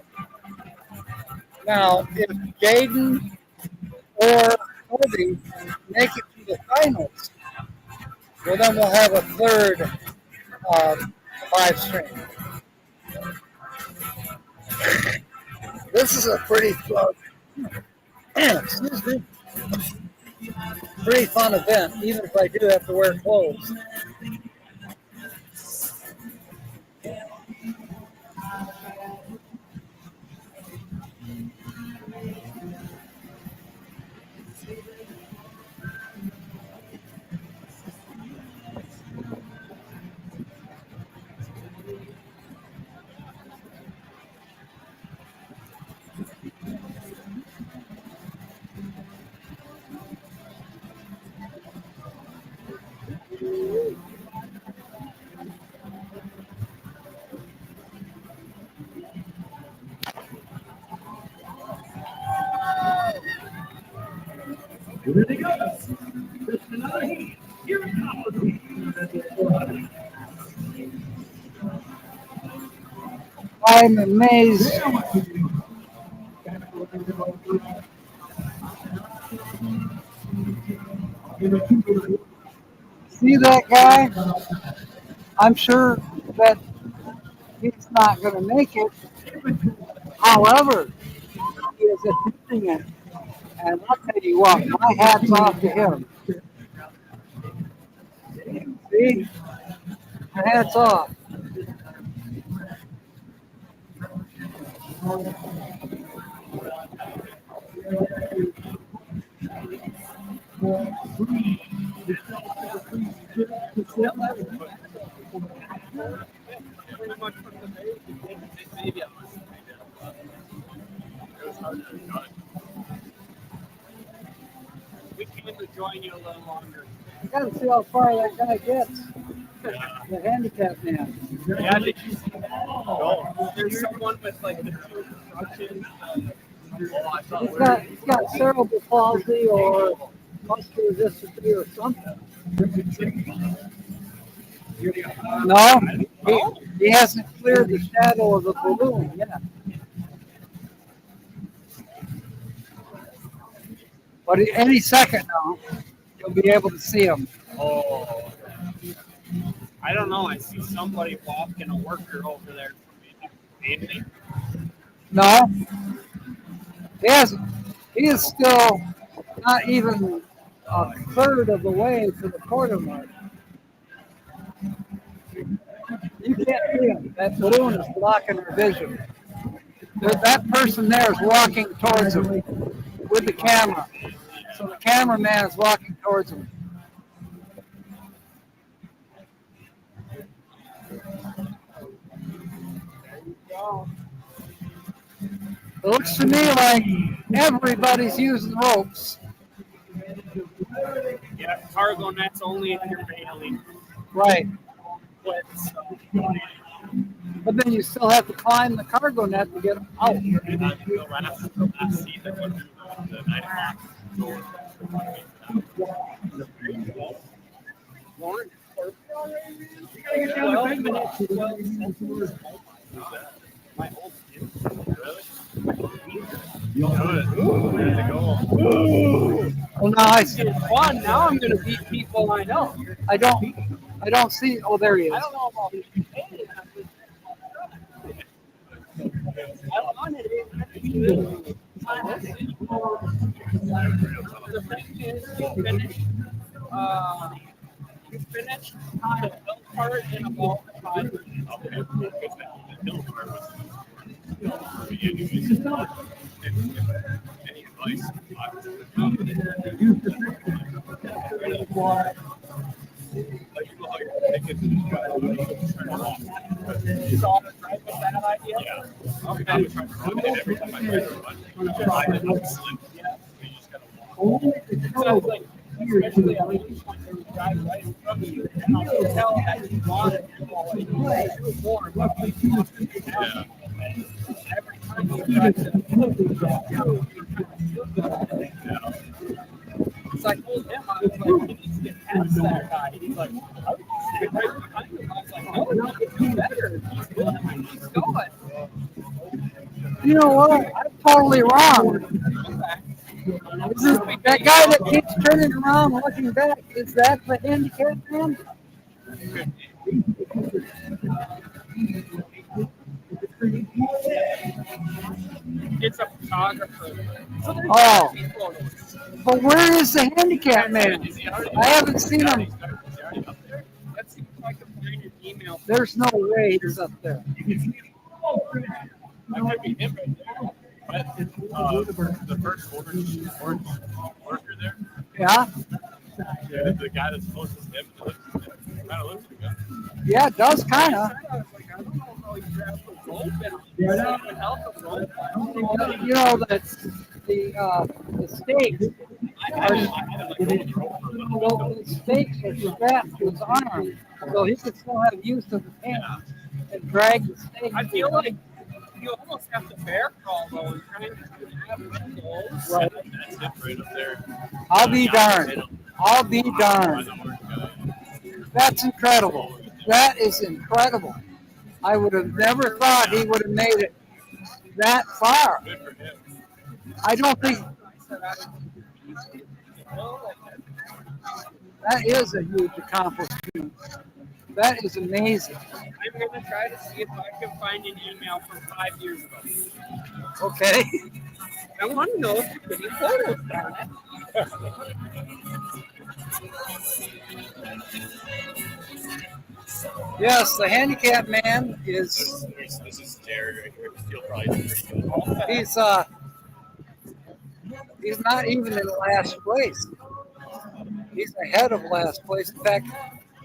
Now, if Jaden or Cody make it to the finals, well, then we'll have a third live stream. This is a pretty fun, excuse me, pretty fun event, even if I do have to wear clothes. Here they go. Just another heat. Here it comes. I'm amazed. See that guy? I'm sure that he's not going to make it. However, he is attempting it. And I'll tell you what, my hat's off to him. See? My hat's off. We came to join you a little longer. I got to see how far that guy gets. The handicap man. Yeah, did you see that? No. There's someone with like the two crutches. He's got cerebral palsy or muscular dystrophy or something. No, he hasn't cleared the shadow of the balloon yet. But any second now, you'll be able to see him. Oh. I don't know. I see somebody walking a worker over there. Maybe. No, he hasn't. He is still not even a third of the way to the quarter mark. You can't see him. That balloon is blocking our vision. That person there is walking towards him with the camera. So the cameraman is walking towards him. It looks to me like everybody's using ropes. Yeah, cargo net's only if you're bailing. Right. But But then you still have to climb the cargo net to get them out. The last seat that went through the 9 o'clock door. my whole skin. There they go. Well, now I see. It's fun. Now I'm gonna beat people I know. I don't see. Oh, there he is. I don't know about you. I wanted it. The thing is, you finished the hill part in about 5 minutes. Any advice? You saw it right with that idea? Yeah. Okay. I was trying to run it every time I tried to run. I didn't slip. Yeah. You just gotta walk. So it's like, especially at least when you drive right in front of you, and I can tell that you want it, you know, like, you do more, but you want to do that. And every time you try to do so I told him, I was like, he needs to get past that guy. He's like, I was just right behind him. I was like, no, he can do better. He's good. He's going. You know what? I'm totally wrong. That guy that keeps turning around and looking back, is that the handicap man? It's a photographer. So there's Oh. photos. But where is the handicap man? I haven't seen him. Let's see if I can find an email. There's no way he's up there. That could be him right there. But the first worker there, Yeah? the guy that's closest to him, kind of looks like him. Yeah, it does kind of. I was like, I don't know how you grab the rope and even help the rope. I don't know. You know that the stakes the stakes are strapped to his arm, so he could still have use of his hands and drag the stake. I feel like you almost have to bear crawl though and trying to grab those. Right. That's him right up there. I'll be darned. I'll be darned. That's incredible. That is incredible. I would have never thought he would have made it that far. Good for him. I don't think that is a huge accomplishment. That is amazing. I'm going to try to see if I can find an email from 5 years ago. Okay. I want to know if you're getting photos from it. Yes, the handicap man is This is Jared right here. He'll probably do pretty good. he's not even in last place. He's ahead of last place. In fact,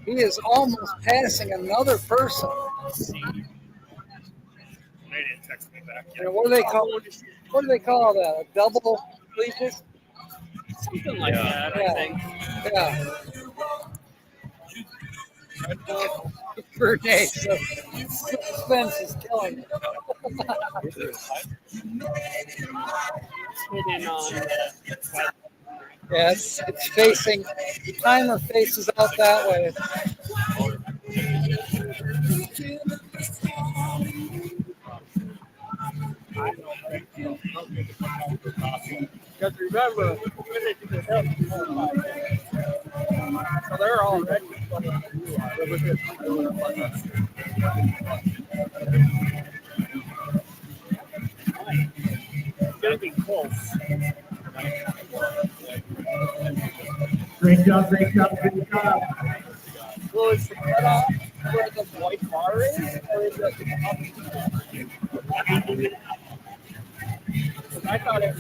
he is almost passing another person. They didn't text me back yet. And what do they call that? A double collegiate? Something like that, I Yeah. think. Yeah. Per day. So suspense is killing me. Hidden on Yeah, it's facing, the timer faces out that way. because remember, so they're already getting close. Great job, great job, great job. Well, is the cutoff where the white bar is, or is it up? Because I thought it.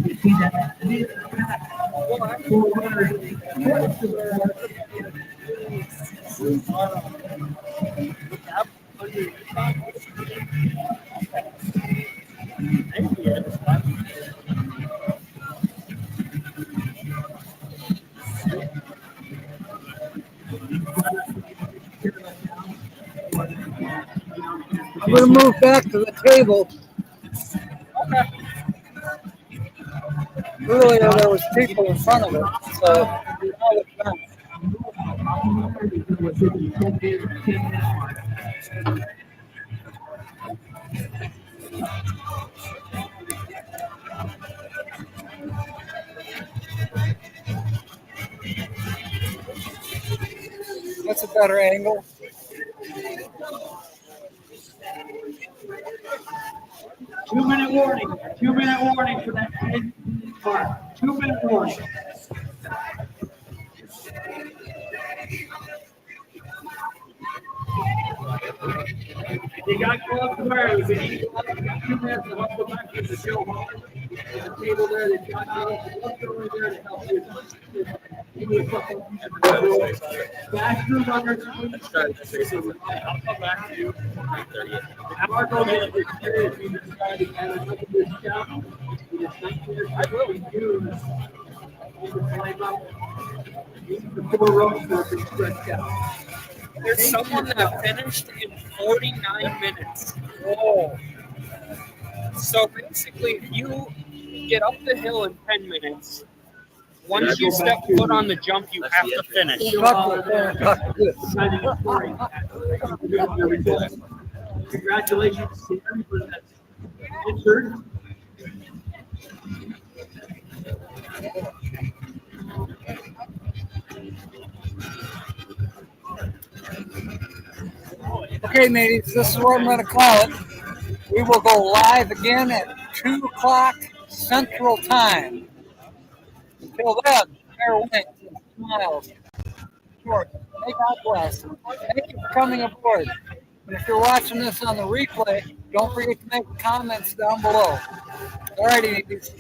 You see that? Well, I'm going to move back to the table. Earlier there was people in front of it, so now it's not. That's a better angle. Two-minute warning. 2-minute warning for that part. 2-minute warning. You got gloves to wear. You need gloves. You got 2 minutes to help go back to the show. There's a table there that's got gloves. Gloves are over there to help you. Faster runners. I'll come back to you. Marco made a experience. We decided to add another discount. We decided I really do. You can climb up. The 4 ropes are stretched out. There's someone that finished in 49 minutes. Whoa. So basically, if you get up the hill in 10 minutes, once you step foot on the jump, you have to finish. Congratulations to everybody that's entered. Okay, mateys, this is what I'm going to call it. We will go live again at 2 o'clock Central Time. Until then, fair winds and smiles. Short. May God bless. Thank you for coming aboard. And if you're watching this on the replay, don't forget to make comments down below. All righty, mateys.